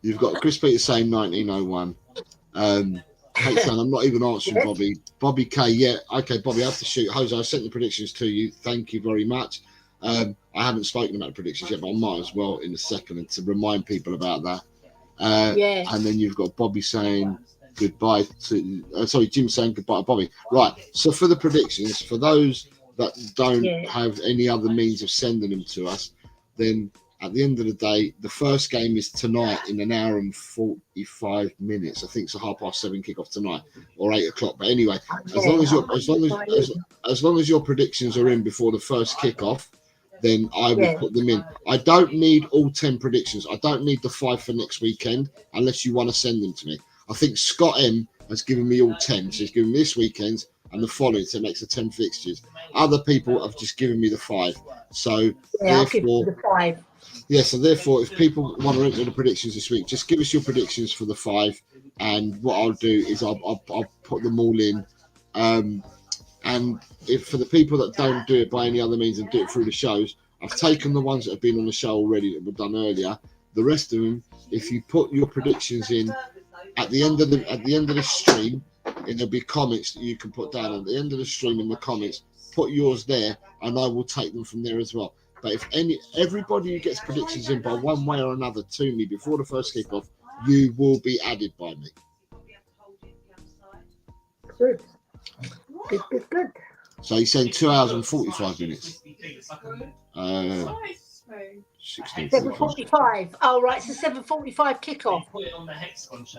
you've got Chris Peters saying 1901. Kate saying, I'm not even answering Bobby. Bobby K, yeah, okay, Bobby, I have to shoot. Jose, I sent the predictions to you. Thank you very much. I haven't spoken about the predictions yet, but I might as well in a second and to remind people about that. And then you've got Bobby saying goodbye to Jim saying goodbye to Bobby. Right, so for the predictions, for those that don't have any other means of sending them to us, then at the end of the day, the first game is tonight in an hour and 45 minutes. I think it's a 7:30 kickoff tonight or 8 o'clock. But anyway, as long as your predictions are in before the first kickoff, then I will put them in. I don't need all 10 predictions. I don't need the 5 for next weekend unless you want to send them to me. I think Scott M has given me all 10. So he's given me this weekend and the following, so it makes the 10 fixtures. Other people have just given me the 5. So I'll give you the 5. Yeah, so therefore, if people want to enter the predictions this week, just give us your predictions for the 5. And what I'll do is I'll put them all in. And if for the people that don't do it by any other means and do it through the shows, I've taken the ones that have been on the show already that were done earlier. The rest of them, if you put your predictions in at the end of the stream, and there'll be comments that you can put down at the end of the stream in the comments. Put yours there, and I will take them from there as well. But if everybody who gets predictions in by one way or another to me before the first kickoff, you will be added by me. Good. So he's saying 2 hours and 45 minutes. 7:45. Oh, right. It's a 7:45 kickoff.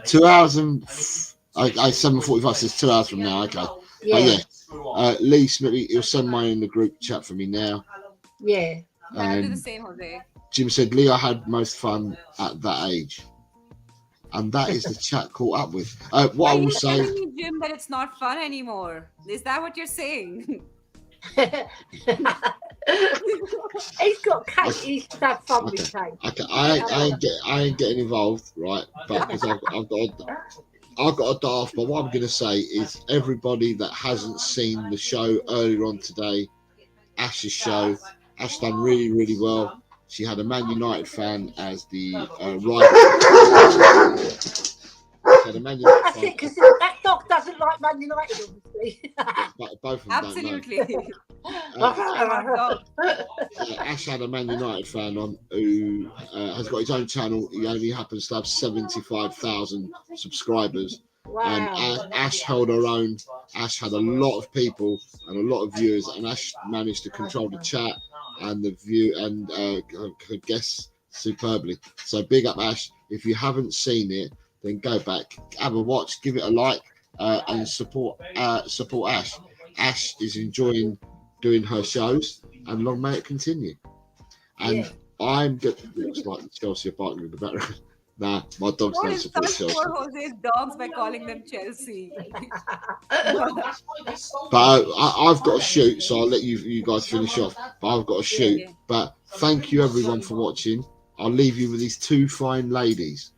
2 hours and 7:45 says 2 hours from now. Okay. Yeah. Lee Smithy, he'll send mine in the group chat for me now. Yeah. I'll do the same, Jose. Jim said, Lee, I had most fun at that age. And that is the chat caught up with. What I will say, telling me, Jim, that it's not fun anymore. Is that what you're saying? He's got Kate. He's had fun with Kate. Okay. I ain't getting involved, right? But because I've got a daft. But what I'm going to say is, everybody that hasn't seen the show earlier on today, Ash's show, Ash done really, really well. She had a Man United fan as the rival. That's it, because that dog doesn't like Man United, obviously. Both of them Absolutely. Ash had a Man United fan on who has got his own channel. He only happens to have 75,000 subscribers. Wow. And Ash held her own. Ash had a lot of people and a lot of viewers, and Ash managed to control the chat and the view and her guests superbly. So big up, Ash. If you haven't seen it, then go back, have a watch, give it a like, and support Ash. Ash is enjoying doing her shows, and long may it continue. And I'm good. Looks like Chelsea are barking in the background. Nah, my dogs don't support Chelsea. Poor Jose's dogs by calling them Chelsea. But I've got to shoot, so I'll let you guys finish off. But I've got to shoot. Yeah. But thank you everyone for watching. I'll leave you with these two fine ladies.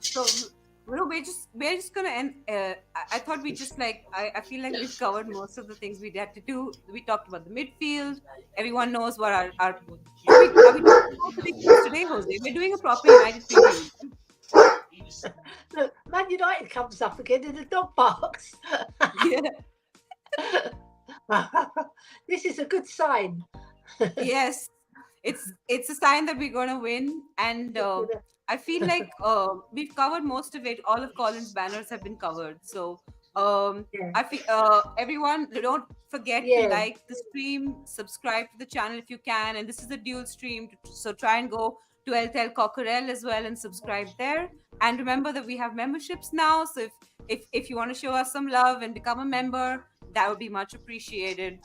So we're just gonna end. I thought we just I feel like we've covered most of the things we had to do. We talked about the midfield. Everyone knows what our are we talking about today, Jose? We're doing a proper United preview. Look, Man United comes up again in the dog barks. This is a good sign. Yes, it's a sign that we're gonna win, and I feel like we've covered most of it. All of Colin's banners have been covered. So I feel everyone, don't forget to like the stream, subscribe to the channel if you can. And this is a dual stream, so try and go to El Tel Cockerel as well and subscribe there. And remember that we have memberships now. So if you want to show us some love and become a member, that would be much appreciated.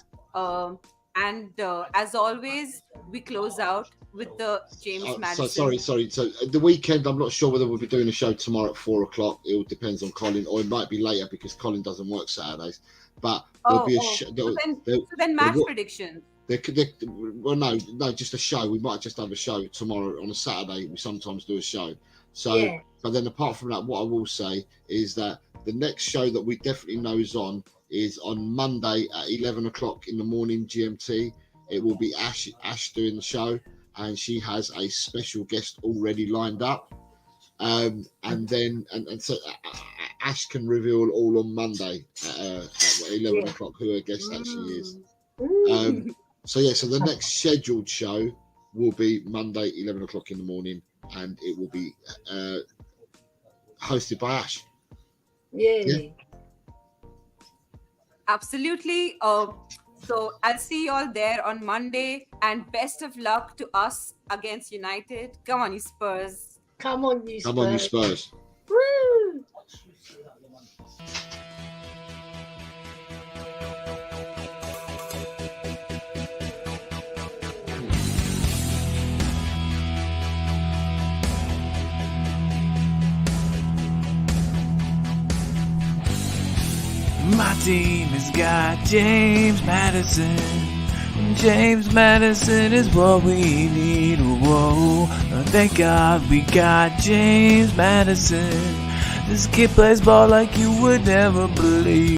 And as always, we close out with the James Maddison. Sorry. So the weekend, I'm not sure whether we'll be doing a show tomorrow at 4 o'clock. It all depends on Colin, or it might be later because Colin doesn't work Saturdays. But there'll be a show. So then match predictions. Well, no, just a show. We might just have a show tomorrow on a Saturday. We sometimes do a show. So, but then apart from that, what I will say is that the next show that we definitely know is on Monday at 11 o'clock in the morning GMT. It will be Ash doing the show, and she has a special guest already lined up. And so Ash can reveal all on Monday at 11 o'clock who her guest actually is. So the next scheduled show will be Monday 11 o'clock in the morning, and it will be hosted by Ash. Absolutely. So I'll see you all there on Monday, and best of luck to us against United. Come on, you Spurs. Come on, you Spurs. Come on, you Spurs. Woo! My team has got James Maddison. James Maddison is what we need. Whoa, thank God we got James Maddison. This kid plays ball like you would never believe.